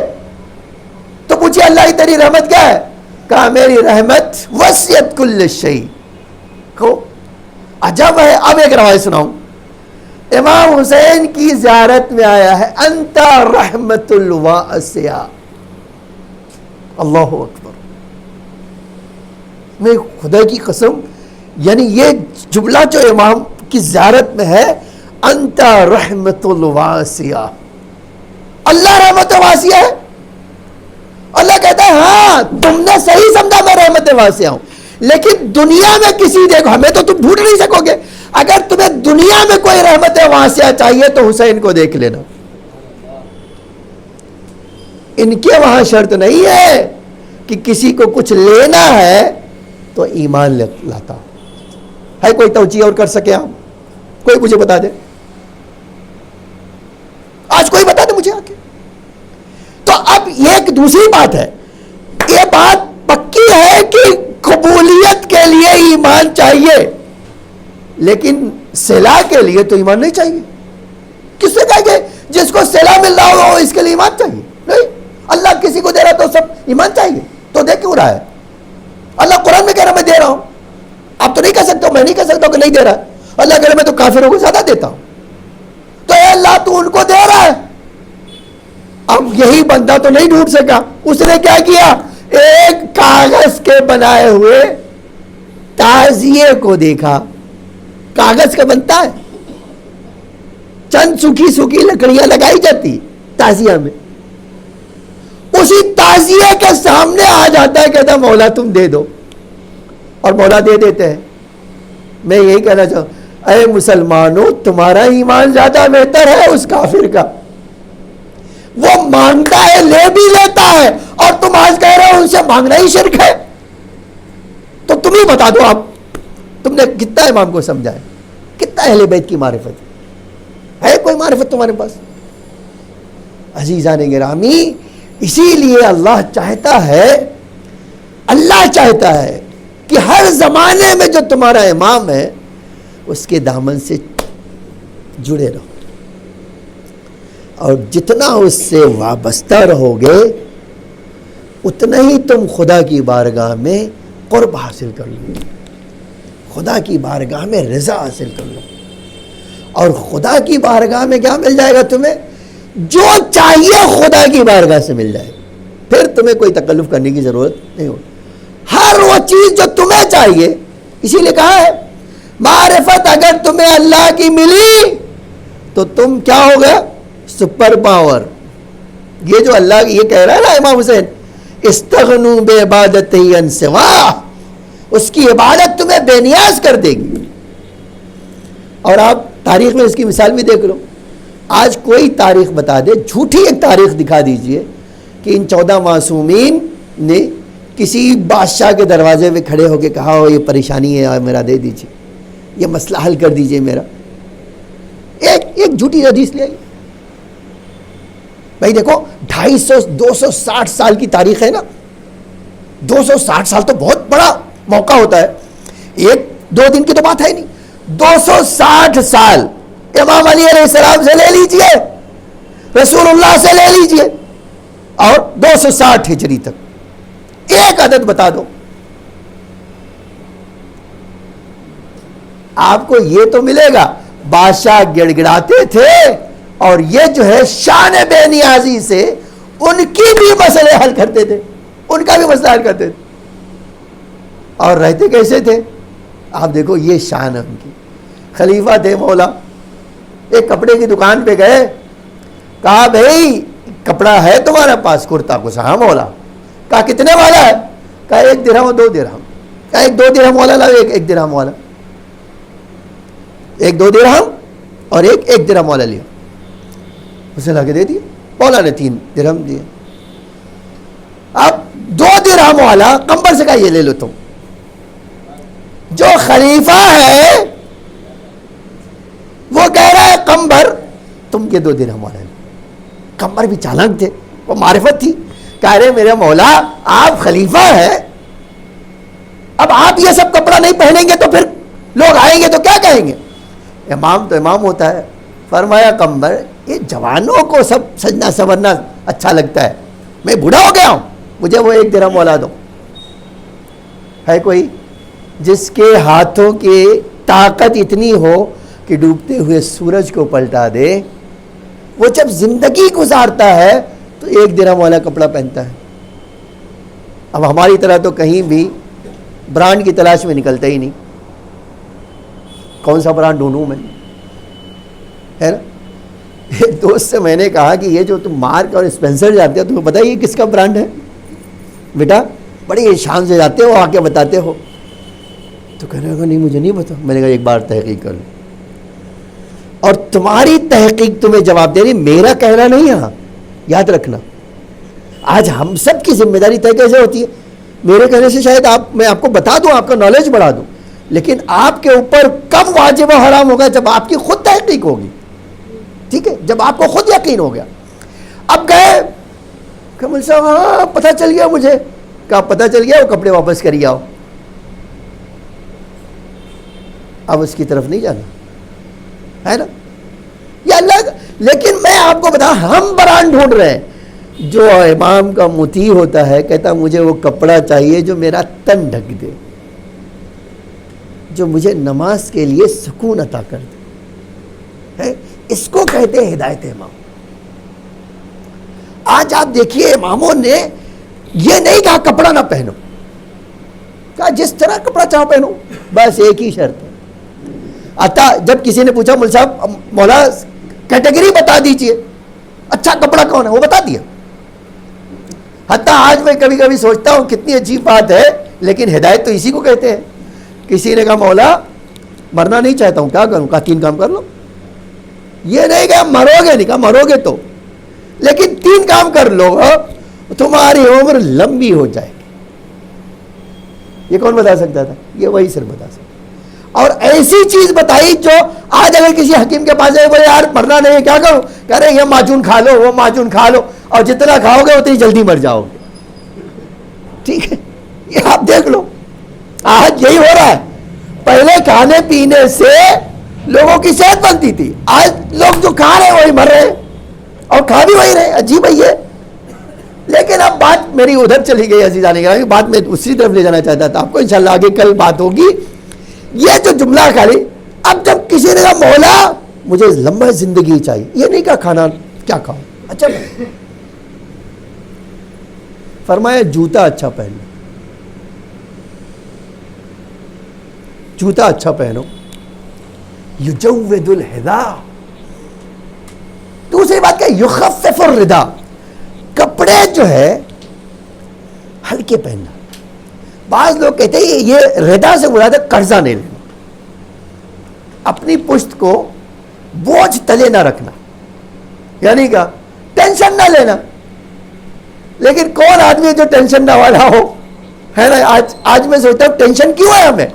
[SPEAKER 1] تو پوچھئے اللہ کی تیری رحمت کیا ہے؟ کہا میری رحمت وسعت کل شیء۔ کو عجب ہے۔ اب ایک روایت سناؤں، امام حسین کی زیارت میں آیا ہے انت رحمت الواسعہ، اللہ اکبر، میں خدا کی قسم، یعنی یہ جملہ جو امام کی زیارت میں ہے، انت رحمت الواسعہ، اللہ رحمت واسعہ ہے۔ اللہ کہتا ہے ہاں تم نے صحیح سمجھا میں رحمت واسعہ ہوں، لیکن دنیا میں کسی، دیکھو ہمیں تو تم ڈھونڈ نہیں سکو گے، اگر تمہیں دنیا میں کوئی رحمت واسعہ چاہیے تو حسین کو دیکھ لینا، ان کے وہاں شرط نہیں ہے کہ کسی کو کچھ لینا ہے تو ایمان لاتا ہے۔ کوئی توجیہ اور کر سکے؟ آپ کوئی مجھے بتا دے، آج کوئی بتا دے مجھے آ کے۔ تو اب یہ ایک دوسری بات ہے، یہ بات پکی ہے کہ قبولیت کے لیے ایمان چاہیے، لیکن صلاح کے لیے تو ایمان نہیں چاہیے۔ کس سے کہیں گے جس کو صلاح مل رہا ہو اس کے لیے ایمان چاہیے؟ نہیں، اللہ کسی کو دے رہا تو سب ایمان چاہیے، تو دے کیوں رہا ہے؟ اللہ قرآن میں کہہ رہا میں دے رہا ہوں، آپ تو نہیں کہہ سکتے، میں نہیں کہہ سکتا کہ نہیں دے رہا۔ اللہ کہہ رہا میں تو کافروں کو زیادہ دیتا ہوں، تو اے اللہ تو ان کو دے رہا ہے۔ اب یہی بندہ تو نہیں ڈھونڈ سکا، اس نے کیا کیا؟ ایک کاغذ کے بنائے ہوئے تعزیے کو دیکھا، کاغذ کا بنتا ہے، چند سوکھی سوکھی لکڑیاں لگائی جاتی تعزیہ میں، اسی تعزیے کے سامنے آ جاتا ہے، کہتا مولا تم دے دو، اور مولا دے دیتے ہیں۔ میں یہی کہنا چاہوں، اے مسلمانوں تمہارا ایمان زیادہ بہتر ہے اس کافر کا، وہ مانگتا ہے لے بھی لیتا ہے، اور تم آج کہہ رہے ہو ان سے مانگنا ہی شرک ہے۔ تو تم ہی بتا دو، آپ تم نے کتنا امام کو سمجھا ہے، کتنا اہل بیت کی معرفت ہے کوئی معرفت تمہارے پاس؟ عزیزان گرامی، اسی لیے اللہ چاہتا ہے کہ ہر زمانے میں جو تمہارا امام ہے اس کے دامن سے جڑے رہو، اور جتنا اس سے وابستہ رہو گے اتنا ہی تم خدا کی بارگاہ میں قرب حاصل کر لو، خدا کی بارگاہ میں رضا حاصل کر لو۔ اور خدا کی بارگاہ میں کیا مل جائے گا تمہیں؟ جو چاہیے خدا کی بارگاہ سے مل جائے، پھر تمہیں کوئی تکلف کرنے کی ضرورت نہیں ہو. ہر وہ چیز جو تمہیں چاہیے، اسی لیے کہا ہے معرفت اگر تمہیں اللہ کی ملی تو تم کیا ہو گیا؟ Super power. یہ جو اللہ یہ کہہ رہا ہے نا امام حسین، استغنوا بعبادتہ عن سواہ، اس کی عبادت تمہیں بے نیاز کر دے گی. اور آپ تاریخ میں اس کی مثال بھی دیکھ لو. آج کوئی تاریخ بتا دے، جھوٹی ایک تاریخ دکھا دیجئے کہ ان 14 معصومین نے کسی بادشاہ کے دروازے پہ کھڑے ہو کے کہا ہو یہ پریشانی ہے میرا دے دیجئے، یہ مسئلہ حل کر دیجئے میرا. ایک جھوٹی حدیث لے آئی. بھائی دیکھو 260 سال کی تاریخ ہے نا. 260 سال تو بہت بڑا موقع ہوتا ہے، ایک دو دن کی تو بات ہے نہیں. 260 سال امام علی علیہ السلام سے لے لیجئے، رسول اللہ سے لے لیجئے، اور 260 ہجری تک ایک عدد بتا دو. آپ کو یہ تو ملے گا بادشاہ گڑ گڑاتے تھے، اور یہ جو ہے شان بے نیازی سے ان کی بھی مسئلے حل کرتے تھے، ان کا بھی مسئلہ حل کرتے تھے. اور رہتے کیسے تھے آپ دیکھو، یہ شان ہے ان کی. خلیفہ تھے مولا، ایک کپڑے کی دکان پہ گئے، کہا بھائی کپڑا ہے تمہارے پاس؟ کرتا کو ہاں مولا. کہا کتنے والا ہے؟ کہا 1 درہم اور 2 درہم. کہا 1 2 درہم والا لاؤ، 1 درہم والا. 1 2 درہم اور 1 درہم والا لیا. اسے لا کے دے دیا. مولا نے 3 درہم دیے. اب 2 درہم والا کمبر سے کہا یہ لے لو تم. جو خلیفہ ہے وہ کہہ رہا ہے کمبر تم کے 2 درہم والا. کمبر بھی چالاک تھے، وہ معرفت تھی. کہہ رہے میرے مولا آپ خلیفہ ہیں، اب آپ یہ سب کپڑا نہیں پہنیں گے تو پھر لوگ آئیں گے تو کیا کہیں گے؟ امام تو امام ہوتا ہے. فرمایا کمبر یہ جوانوں کو سب سجنا سورنا اچھا لگتا ہے، میں بوڑھا ہو گیا ہوں، مجھے وہ 1 درہم والا دو. ہے کوئی جس کے ہاتھوں کی طاقت اتنی ہو کہ ڈوبتے ہوئے سورج کو پلٹا دے؟ وہ جب زندگی گزارتا ہے تو 1 درہم والا کپڑا پہنتا ہے. اب ہماری طرح تو کہیں بھی برانڈ کی تلاش میں نکلتا ہی نہیں. کون سا برانڈ ڈھونڈوں میں، ہے نا. ایک دوست سے میں نے کہا کہ یہ جو تم مارک اور اسپینسر جاتے ہو تمہیں پتہ ہے یہ کس کا برانڈ ہے؟ بیٹا بڑی شان سے جاتے ہو، آ کے بتاتے ہو. تو کہنے لگا نہیں مجھے نہیں پتا. میں نے کہا ایک بار تحقیق کر لو. اور تمہاری تحقیق تمہیں جواب دے رہی، میرا کہنا نہیں. یہاں یاد رکھنا، آج ہم سب کی ذمہ داری طے کیسے ہوتی ہے؟ میرے کہنے سے شاید میں آپ کو بتا دوں، آپ کا نالج بڑھا دوں، لیکن آپ کے اوپر کب واجب و حرام ہوگا؟ جب آپ کی خود تحقیق ہوگی. ٹھیک ہے، جب آپ کو خود یقین ہو گیا. اب گئے کہ مول صاحب ہاں پتہ چل گیا مجھے. کہا پتہ چل گیا؟ وہ کپڑے واپس کری آؤ. اب اس کی طرف نہیں جانا، ہے نا. یہ اللہ. لیکن میں آپ کو بتا، ہم برانڈ ڈھونڈ رہے ہیں. جو امام کا مطیع ہوتا ہے کہتا مجھے وہ کپڑا چاہیے جو میرا تن ڈھک دے، جو مجھے نماز کے لیے سکون عطا کر دے، ہے اس کو کہتے ہیں ہدایت امام. آج آپ دیکھیے اماموں نے یہ نہیں کہا کپڑا نہ پہنو، کہا جس طرح کپڑا چاہو پہنو، بس ایک ہی شرط ہے. جب کسی نے پوچھا مول صاحب مولا کیٹیگری بتا دیجئے اچھا کپڑا کون ہے، وہ بتا دیا. حتیٰ آج میں کبھی کبھی سوچتا ہوں کتنی عجیب بات ہے، لیکن ہدایت تو اسی کو کہتے ہیں. کسی نے کہا مولا مرنا نہیں چاہتا ہوں، کیا کروں؟ کہا 3 کام کر لو. یہ نہیں کہا مرو گے، نہیں کہا مرو گے تو، لیکن 3 کام کر لو تمہاری عمر لمبی ہو جائے گی. یہ کون بتا سکتا تھا؟ یہ وہی صرف بتا سکتا. اور ایسی چیز بتائی جو آج اگر کسی حکیم کے پاس جائے بولے یار مرنا نہیں ہے کیا کروں، کہہ رہے یہ معجون کھا لو، وہ معجون کھا لو، اور جتنا کھاؤ گے اتنی جلدی مر جاؤ گے. ٹھیک ہے، یہ آپ دیکھ لو آج یہی ہو رہا ہے. پہلے کھانے پینے سے لوگوں کی صحت بنتی تھی، آج لوگ جو کھا رہے ہیں وہی مر رہے ہیں اور کھا بھی وہی رہے. عجیب ہے یہ. لیکن اب بات میری ادھر چلی گئی عزیزان گرامی، بات میں اسی طرف لے جانا چاہتا تھا آپ کو. انشاءاللہ آگے کل بات ہوگی. یہ جو جملہ خالی، اب جب کسی نے کہا مولا مجھے لمبا زندگی چاہیے، یہ نہیں کہا کھانا کیا کھاؤ؟ اچھا فرمایا جوتا اچھا پہنو، جوتا اچھا پہنو، یجود الحذا. دوسری بات کہ یخفف الرداء، کپڑے جو ہے ہلکے پہننا. بعض لوگ کہتے ہیں یہ ردا سے مراد ہے قرضہ نہیں لینا، اپنی پشت کو بوجھ تلے نہ رکھنا، یعنی کیا ٹینشن نہ لینا. لیکن کون آدمی جو ٹینشن نہ والا ہو، ہے نا؟ آج میں سوچتا ہوں ٹینشن کیوں ہے ہمیں؟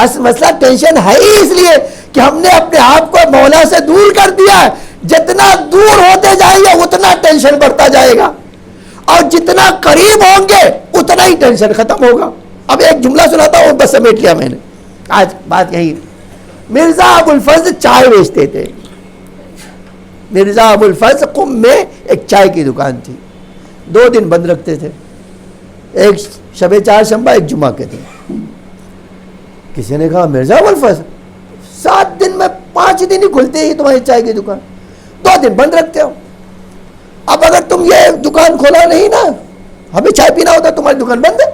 [SPEAKER 1] اصل مسئلہ ٹینشن ہے ہی اس لیے کہ ہم نے اپنے آپ کو مولا سے دور کر دیا ہے. جتنا دور ہوتے جائیں گے اتنا ٹینشن بڑھتا جائے گا، اور جتنا قریب ہوں گے اتنا ہی ٹینشن ختم ہوگا. اب ایک جملہ سناتا ہوں، بس سمیٹ لیا میں نے. آج بات یہی، مرزا ابو الفضل چائے بیچتے تھے. مرزا ابو الفضل قم میں ایک چائے کی دکان تھی، 2 دن بند رکھتے تھے، ایک شب چہارشنبہ ایک جمعہ کے دن. کسی نے کہا مرزا ابو الفضل 7 دن میں 5 دن ہی کھلتے ہی تمہاری چائے کی دکان، 2 دن بند رکھتے ہو. اب اگر تم یہ دکان کھولا نہیں نا، ہمیں چائے پینا ہوتا، تمہاری دکان بند ہے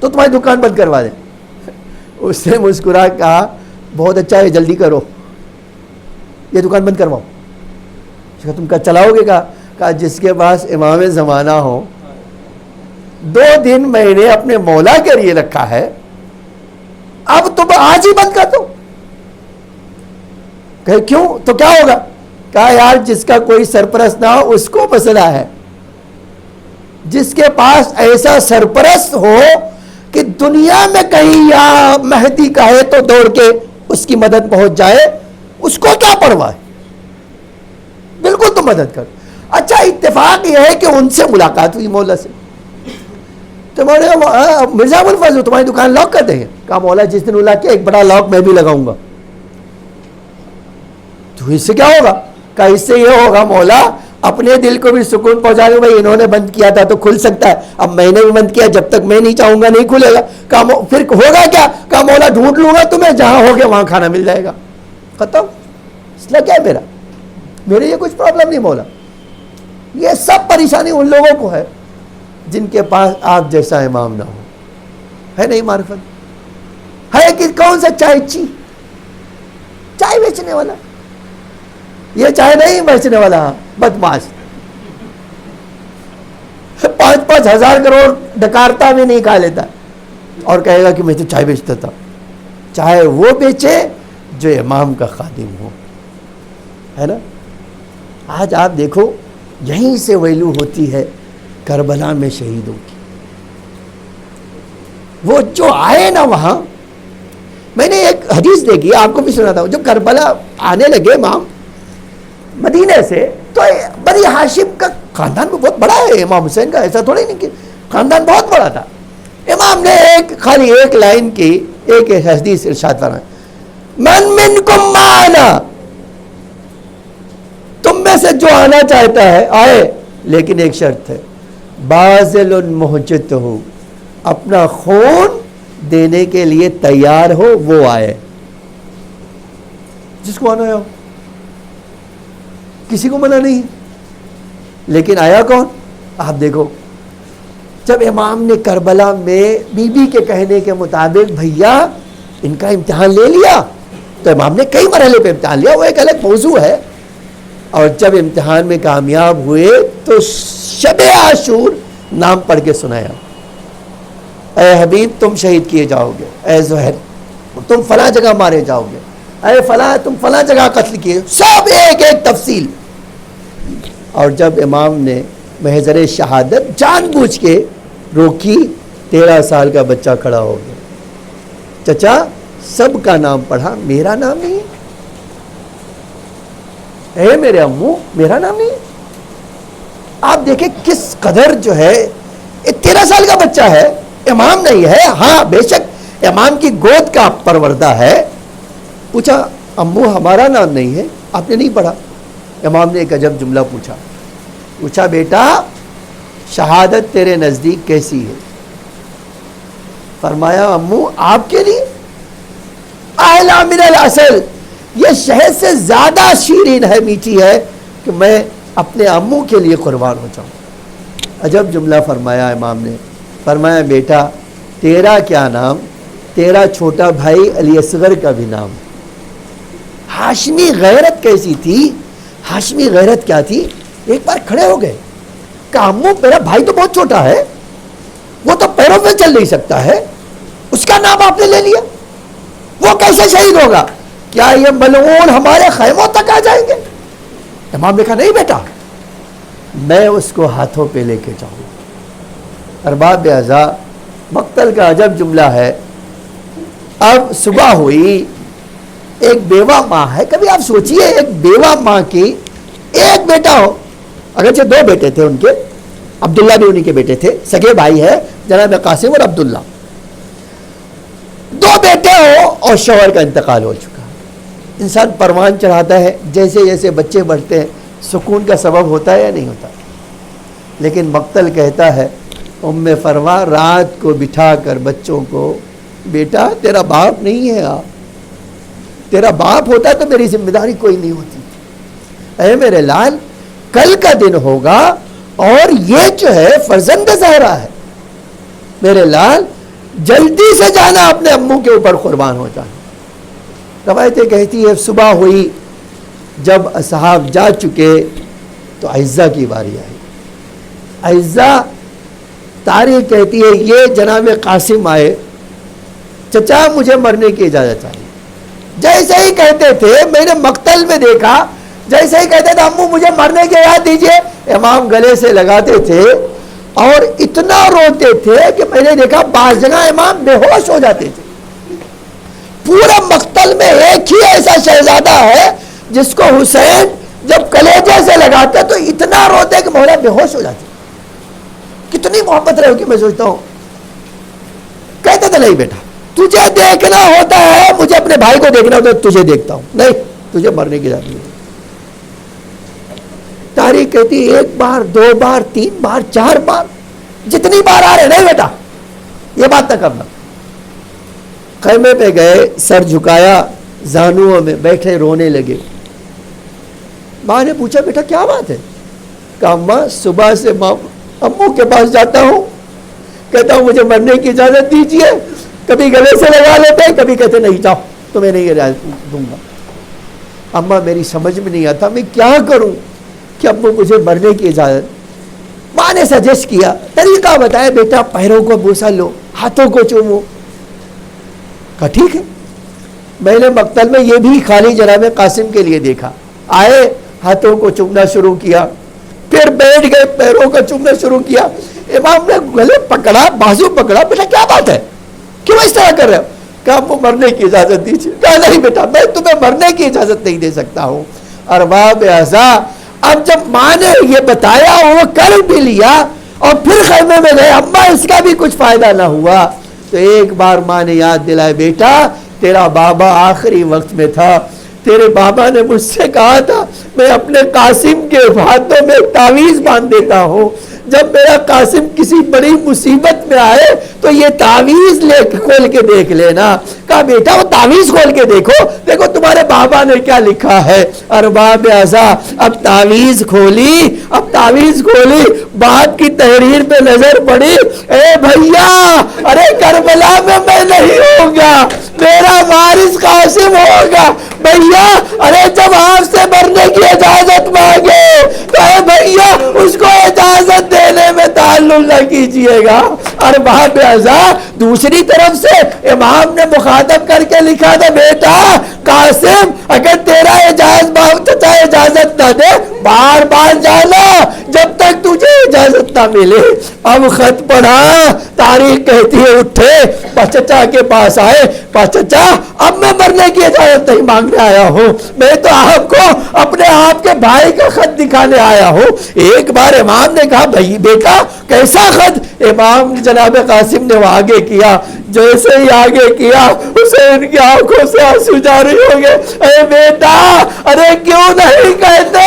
[SPEAKER 1] تو تمہاری دکان بند کروا دیں. اس نے مسکرا کہا بہت اچھا ہے، جلدی کرو، یہ دکان بند کرواؤ. تم کیا چلاؤ گے؟ کہا جس کے پاس امام زمانہ ہو، 2 دن میں نے اپنے مولا کے لیے رکھا ہے، اب تم آج ہی بند کر دو. کہ کیوں؟ تو کیا ہوگا؟ کہا یار جس کا کوئی سرپرست نہ ہو اس کو مسئلہ ہے، جس کے پاس ایسا سرپرست ہو کہ دنیا میں کہیں یا مہدی کہے تو دوڑ کے اس کی مدد پہنچ جائے، اس کو کیا پرواہ ہے؟ بالکل تم مدد کرو. اچھا اتفاق یہ ہے کہ ان سے ملاقات ہوئی مولا سے. تمہارے مرزا ابو الفضل تمہاری دکان لاک کر دیں گے. کہا مولا جس دن اللہ کیا ایک بڑا لاک میں بھی لگاؤں گا. تو اس سے کیا ہوگا؟ کہا اس سے یہ ہوگا مولا اپنے دل کو بھی سکون پہنچا دو، بھائی انہوں نے بند کیا تھا تو کھل سکتا ہے، اب میں نے بھی بند کیا، جب تک میں نہیں چاہوں گا نہیں کھلے گا. کہا پھر ہوگا کیا؟ کہا مولا ڈھونڈ لوں گا تمہیں، جہاں ہوگے وہاں کھانا مل جائے گا. ختم. اس لیے کیا ہے میرے یہ کچھ پرابلم نہیں مولا. یہ سب پریشانی ان لوگوں کو ہے جن کے پاس آپ جیسا امام نہ ہو. ہے نہیں معرفت؟ ہے کہ کون سا چائے بیچنے والا، یہ چائے نہیں بیچنے والا بدماش 5-5 ہزار کروڑ ڈکارتا میں نہیں کھا لیتا اور کہے گا کہ میں تو چائے بیچتا تھا. چائے وہ بیچے جو امام کا خادم ہو، ہے نا؟ آج آپ دیکھو یہیں سے ویلو ہوتی ہے کربلا میں شہیدوں کی. وہ جو آئے نا وہاں، میں نے ایک حدیث دیکھی، آپ کو بھی سنا تھا. جب کربلا آنے لگے امام مدینے سے، تو بنی ہاشم کا خاندان بھی بہت بڑا ہے. امام حسین کا ایسا تھوڑی نہیں کہ خاندان بہت بڑا تھا. امام نے خالی ایک لائن کی، ایک حدیث ارشاد فرمایا، من منکم معنا، تم میں سے جو آنا چاہتا ہے آئے، لیکن ایک شرط ہے، باذل محجت ہو، اپنا خون دینے کے لیے تیار ہو وہ آئے. جس کو آنا ہو، کسی کو منع نہیں. لیکن آیا کون؟ آپ دیکھو جب امام نے کربلا میں بی بی کے کہنے کے مطابق بھیا ان کا امتحان لے لیا، تو امام نے کئی مرحلے پہ امتحان لیا، وہ ایک الگ موضوع ہے. اور جب امتحان میں کامیاب ہوئے تو شب عاشور نام پڑھ کے سنایا، اے حبیب تم شہید کیے جاؤ گے، اے زہر تم فلاں جگہ مارے جاؤ گے، اے فلاں تم فلاں جگہ قتل کیے، سب ایک ایک تفصیل. اور جب امام نے محضر شہادت جان بوجھ کے روکی، 13 سال کا بچہ کھڑا ہو گیا. چچا سب کا نام پڑھا، میرا نام نہیں ہے. اے میرے امو میرا نام نہیں ہے. آپ دیکھیں کس قدر جو ہے، 13 سال کا بچہ ہے، امام نہیں ہے. ہاں بے شک امام کی گود کا پروردہ ہے. پوچھا امو ہمارا نام نہیں ہے، آپ نے نہیں پڑھا. امام نے ایک عجب جملہ پوچھا بیٹا شہادت تیرے نزدیک کیسی ہے؟ فرمایا امو آپ کے لیے اعلی من العسل، یہ شہد سے زیادہ شیرین ہے، میٹھی ہے، کہ میں اپنے امو کے لیے قربان ہو جاؤں. عجب جملہ فرمایا امام نے. فرمایا بیٹا تیرا کیا نام؟ تیرا چھوٹا بھائی علی اصغر کا بھی نام. ہاشمی غیرت کیسی تھی؟ ہاشمی غیرت کیا تھی؟ ایک بار کھڑے ہو گئے کہ امو میرا بھائی تو بہت چھوٹا ہے, وہ تو پیروں میں چل نہیں سکتا ہے, اس کا نام آپ نے لے لیا, وہ کیسے شہید ہوگا؟ کیا یہ ملعون ہمارے خیموں تک آ جائیں گے؟ امام نے کہا نہیں بیٹا, میں اس کو ہاتھوں پہ لے کے جاؤں. ارباب اعضاء, مقتل کا عجب جملہ ہے. اب صبح ہوئی, ایک بیوہ ماں ہے. کبھی آپ سوچئے ایک بیوہ ماں کی ایک بیٹا ہو, اگرچہ 2 بیٹے تھے ان کے, عبداللہ بھی انہی کے بیٹے تھے, سگے بھائی ہے جناب قاسم اور عبداللہ. 2 بیٹے ہو اور شوہر کا انتقال ہو چکا. انسان پروان چڑھاتا ہے, جیسے جیسے بچے بڑھتے ہیں سکون کا سبب ہوتا ہے یا نہیں ہوتا. لیکن مقتل کہتا ہے ام فروا رات کو بٹھا کر بچوں کو, بیٹا تیرا باپ نہیں ہے آپ, تیرا باپ ہوتا تو میری ذمہ داری کوئی نہیں ہوتی. اے میرے لال, کل کا دن ہوگا اور یہ جو ہے فرزند زہرا ہے, میرے لال جلدی سے جانا, اپنے امو کے اوپر قربان ہو جانا. روایتیں کہتی ہے صبح ہوئی, جب اصحاب جا چکے تو عزہ کی باری آئی. عزہ تاریخ کہتی ہے یہ جناب قاسم آئے, چچا مجھے مرنے کی اجازت چاہیے. جیسے ہی کہتے تھے, میں نے مقتل میں دیکھا, جیسے ہی کہتے تھے امو مجھے مرنے کی اجازت دیجیے, امام گلے سے لگاتے تھے اور اتنا روتے تھے کہ میں نے دیکھا بعض جگہ امام بے ہوش ہو جاتے تھے. پورا مقتل میں ایک ہی ایسا شہزادہ ہے جس کو حسین جب کلیجے سے لگاتے تو اتنا روتے کہ مولا بے ہوش ہو جاتے. کتنی محبت رہے ہوگی, میں سوچتا ہوں. کہتے تھے نہیں بیٹا تجھے دیکھنا ہوتا ہے, مجھے اپنے بھائی کو دیکھنا ہوتا ہے, تجھے دیکھتا ہوں, نہیں تجھے مرنے کی اجازت نہیں. تاریخ کہتی 1 بار 2 بار 3 بار 4 بار, جتنی بار آ رہے نہیں بیٹا یہ بات نہ کرنا. خیمے پہ گئے, سر جھکایا, زانوؤں میں بیٹھے رونے لگے. ماں نے پوچھا بیٹا کیا بات ہے؟ کہا ماں صبح سے امو کے پاس جاتا ہوں, کہتا ہوں مجھے مرنے کی اجازت دیجیے, کبھی گلے سے لگا لیتے ہیں, کبھی کہتے نہیں جاؤ تمہیں نہیں اجازت دوں گا. اماں میری سمجھ میں نہیں آتا میں کیا کروں کہ ابو مجھے مرنے کی اجازت. ماں نے سجیسٹ کیا, طریقہ بتایا, بیٹا پیروں کو بوسا لو, ہاتھوں کو چومو. کہا ٹھیک ہے. میں نے مقتل میں یہ بھی خالی جناب قاسم کے لیے دیکھا, آئے ہاتھوں کو چومنا شروع کیا, پھر بیٹھ گئے پیروں کو چومنا شروع کیا. امام نے گلے پکڑا, بازو پکڑا, بیٹا کیا بات ہے, کیوں اس طرح کر رہے ہو؟ کہا وہ مرنے کی اجازت دیجیے. کہا نہیں بیٹا میں تمہیں مرنے کی اجازت نہیں دے سکتا ہوں. ارباب اعضاء, اب جب ماں نے یہ بتایا وہ کر بھی لیا اور پھر خیمے میں گئے, اماں اس کا بھی کچھ فائدہ نہ ہوا, تو ایک بار ماں نے یاد دلایا بیٹا تیرا بابا آخری وقت میں تھا, تیرے بابا نے مجھ سے کہا تھا میں اپنے قاسم کے ہاتھوں میں تعویذ باندھ دیتا ہوں, جب میرا قاسم کسی بڑی مصیبت میں آئے تو یہ تعویذ لے کھول کے دیکھ لینا. کہا بیٹا وہ تعویذ کھول کے دیکھو, دیکھو تمہارے بابا نے کیا لکھا ہے. ارباب اعضاء, اب تعویذ کھولی, باپ کی تحریر پہ نظر پڑی, اے بھیا ارے کربلا میں نہیں ہوں گا, میرا وارث قاسم ہوگا. بھیا ارے جب آپ سے مرنے کی اجازت مانگے تو اے بھیا اس کو اجازت دینے میں تعلق نہ کیجئے گا. ارباب اعضاء, دوسری طرف سے امام نے مخاطب کر کے لکھا تھا بیٹا قاسم اگر تیرا اجازت نہ دے بار بار جانا جب تک تجھے اجازت نہ ملے. اب خط پڑھا, تاریخ کہتی ہے اٹھے, چچا کے پاس آئے, چچا اب میں مرنے کی اجازت نہیں مانگنے آیا ہوں, میں تو آپ کو اپنے آپ کے بھائی کا خط دکھانے آیا ہوں. ایک بار امام نے کہا بھائی بیٹا کیسا خط؟ امام جناب قاسم نے وہ آگے کیا, جیسے ہی آگے کیا حسین کی آنکھوں سے آنسو جاری ہو گئے. اے بیٹا ارے کیوں نہیں کہتے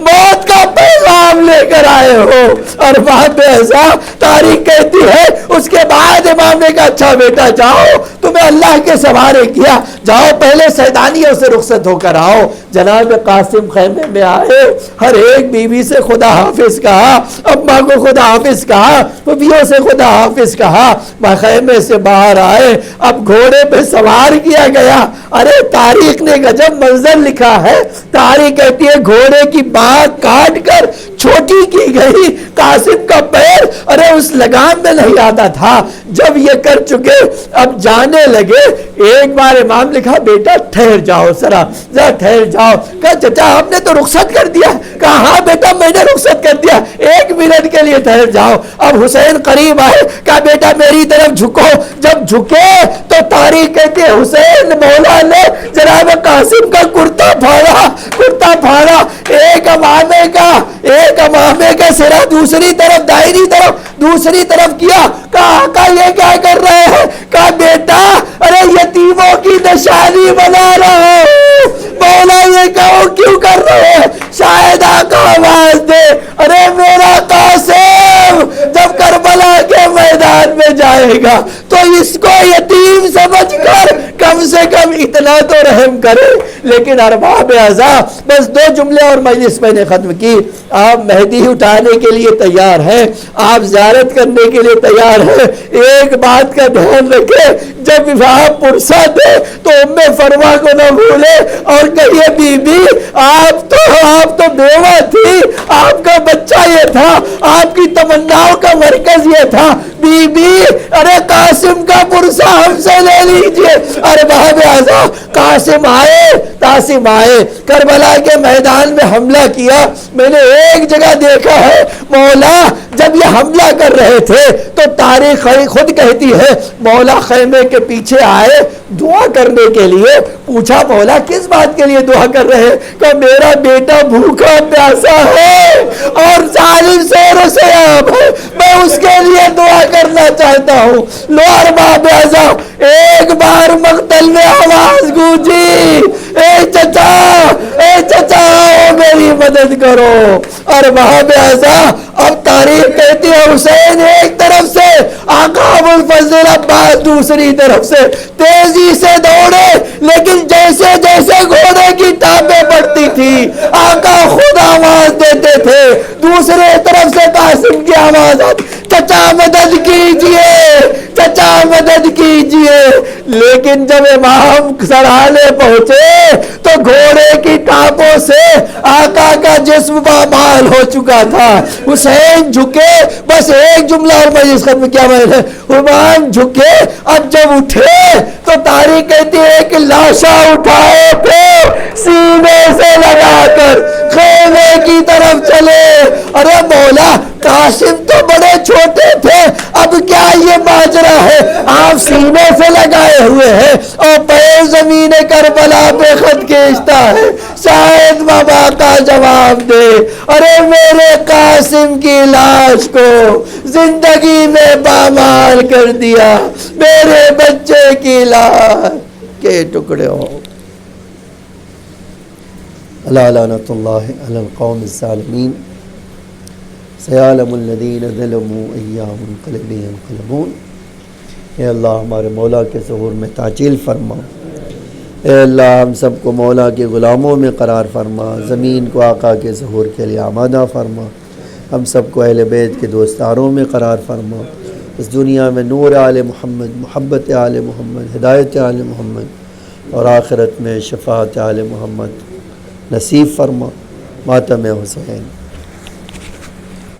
[SPEAKER 1] موت کا پیغام لے کر آئے ہو. اور بات ایسا تاریخ کہتی ہے اس کے بعد امام نے کہا اچھا کہا بیٹا جاؤ تمہیں اللہ کے سوارے کیا، جاؤ پہلے سیدانیوں سے رخصت ہو کر آؤ۔ جناب قاسم خیمے میں آئے، ہر ایک بیوی سے خدا حافظ کہا، اماں کو خدا حافظ کہا، بیویوں سے خدا حافظ کہا، خیمے سے باہر آئے، اب گھوڑے پہ سوار کیا گیا۔ ارے تاریخ نے غجب منظر لکھا ہے، تاریخ کہتی ہے گھوڑے کی بانگ کاٹ کر چھوٹی کی گئی، قاسم کا پیر ارے اس لگام میں نہیں آتا تھا۔ جب یہ کر چکے اب جانے لگے، ایک بار امام لکھا بیٹا ٹھہر جاؤ ذرا ٹھہر جاؤ۔ کہا چچا آپ نے تو رخصت کر دیا۔ کہا ہاں بیٹا میں نے رخصت کر دیا، 1 منٹ کے لیے ٹھہر جاؤ۔ اب حسین قریب آئے، کہا بیٹا میری طرف جھکو۔ جب جھکے تو تاریخ کہتے ہیں حسین مولا نے جناب قاسم کا کرتا پھاڑا، ایک امامے کا سرا دوسری طرف دائری طرف دوسری طرف کیا۔ کہا آقا یہ کیا کر رہے ہیں؟ کہا بیٹا ارے یتیموں کی نشانی بنا رہا ہوں۔ مولا یہ کہو کیوں کر رہے ہیں؟ شاید آقا آواز دے ارے میرا قاسم جب کربلا کے میدان میں جائے گا تو اس کو یتیم سمجھ کر کم سے کم اتنا تو رحم کرے۔ لیکن ارباب اعضاء بس 2 جملے اور مجلس میں نے ختم کی۔ آپ مہدی اٹھانے کے لیے تیار ہیں، آپ زیارت کرنے کے لیے تیار ہیں، ایک بات کا دھیان رکھے جب وہاں پرسہ دے تو ام فروا کو نہ بھولے اور کہیے بی بی آپ تو بیوہ تھی، آپ کا بچہ یہ تھا، آپ کی تمناؤں کا مرکز یہ تھا، بی بی ارے قاسم کا پرسہ ہم سے لے لیجئے۔ ارے بہب اعضاء قاسم آئے کربلا کے میدان میں حملہ کیا۔ میں نے ایک جگہ دیکھا ہے مولا جب یہ حملہ کر رہے تھے تو تاریخ خود کہتی ہے مولا خیمے کے پیچھے آئے دعا کرنے کے لیے۔ پوچھا مولا کس بات کے لیے دعا کر رہے ہیں؟ کہ میرا بیٹا بھوکا پیاسا ہے اور ظالم زور سے عام ہے، میں اس کے لیے دعا کرنا چاہتا ہوں۔ لو ارباب اعضاء ایک بار مقتل میں آواز گونجی، اے چچا میری مدد کرو۔ ارباب اعضاء اب تاریخ کہتی ہے حسین ایک طرف سے، آقا ابوالفضل عباس دوسری طرف سے تیزی سے دوڑے، لیکن جیسے جیسے گھوڑے کی ٹانپیں پڑتی تھی آقا خود آواز دیتے تھے۔ دوسرے طرف سے قاسم کی آواز آتی چچا مدد کیجئے۔ لیکن جب امام سرانے پہنچے تو گھوڑے کی ٹانپوں سے آقا کا جسم پامال ہو چکا تھا۔ حسین جھکے، بس ایک جملہ اور مجلس ختم کیا میں نے، امام جھکے، اب جب اٹھے تو تاریخ کہتی ہے کہ لاشا اٹھائے تھے سینے سے لگا کر خیمے کی طرف چلے۔ ارے مولا قاسم تو بڑے چھوٹے تھے، اب کیا یہ ماجرا ہے؟ آپ سینے سے لگائے ہوئے ہیں اور پیر زمین کربلا پہ خط کھینچتا ہے، شاید بابا کا جواب دے۔ ارے میرے قاسم کی لاش کو زندگی میں پامال کر دیا، میرے بچے کی لاش کے ٹکڑے ہو۔ الا لعنۃ اللہ علی القوم الظالمین، سیعلم الذین ظلموا ایہم ینقلبون۔ اے اللہ ہمارے مولا کے ظہور میں تعجیل فرما، اے اللہ ہم سب کو مولا کے غلاموں میں قرار فرما، زمین کو آقا کے ظہور کے لیے آمادہ فرما، ہم سب کو اہل بیت کے دوستاروں میں قرار فرما، اس دنیا میں نور آل محمد، محبت آل محمد، ہدایت آل محمد اور آخرت میں شفاعت آل محمد نصیب فرما۔ ماتم حسین۔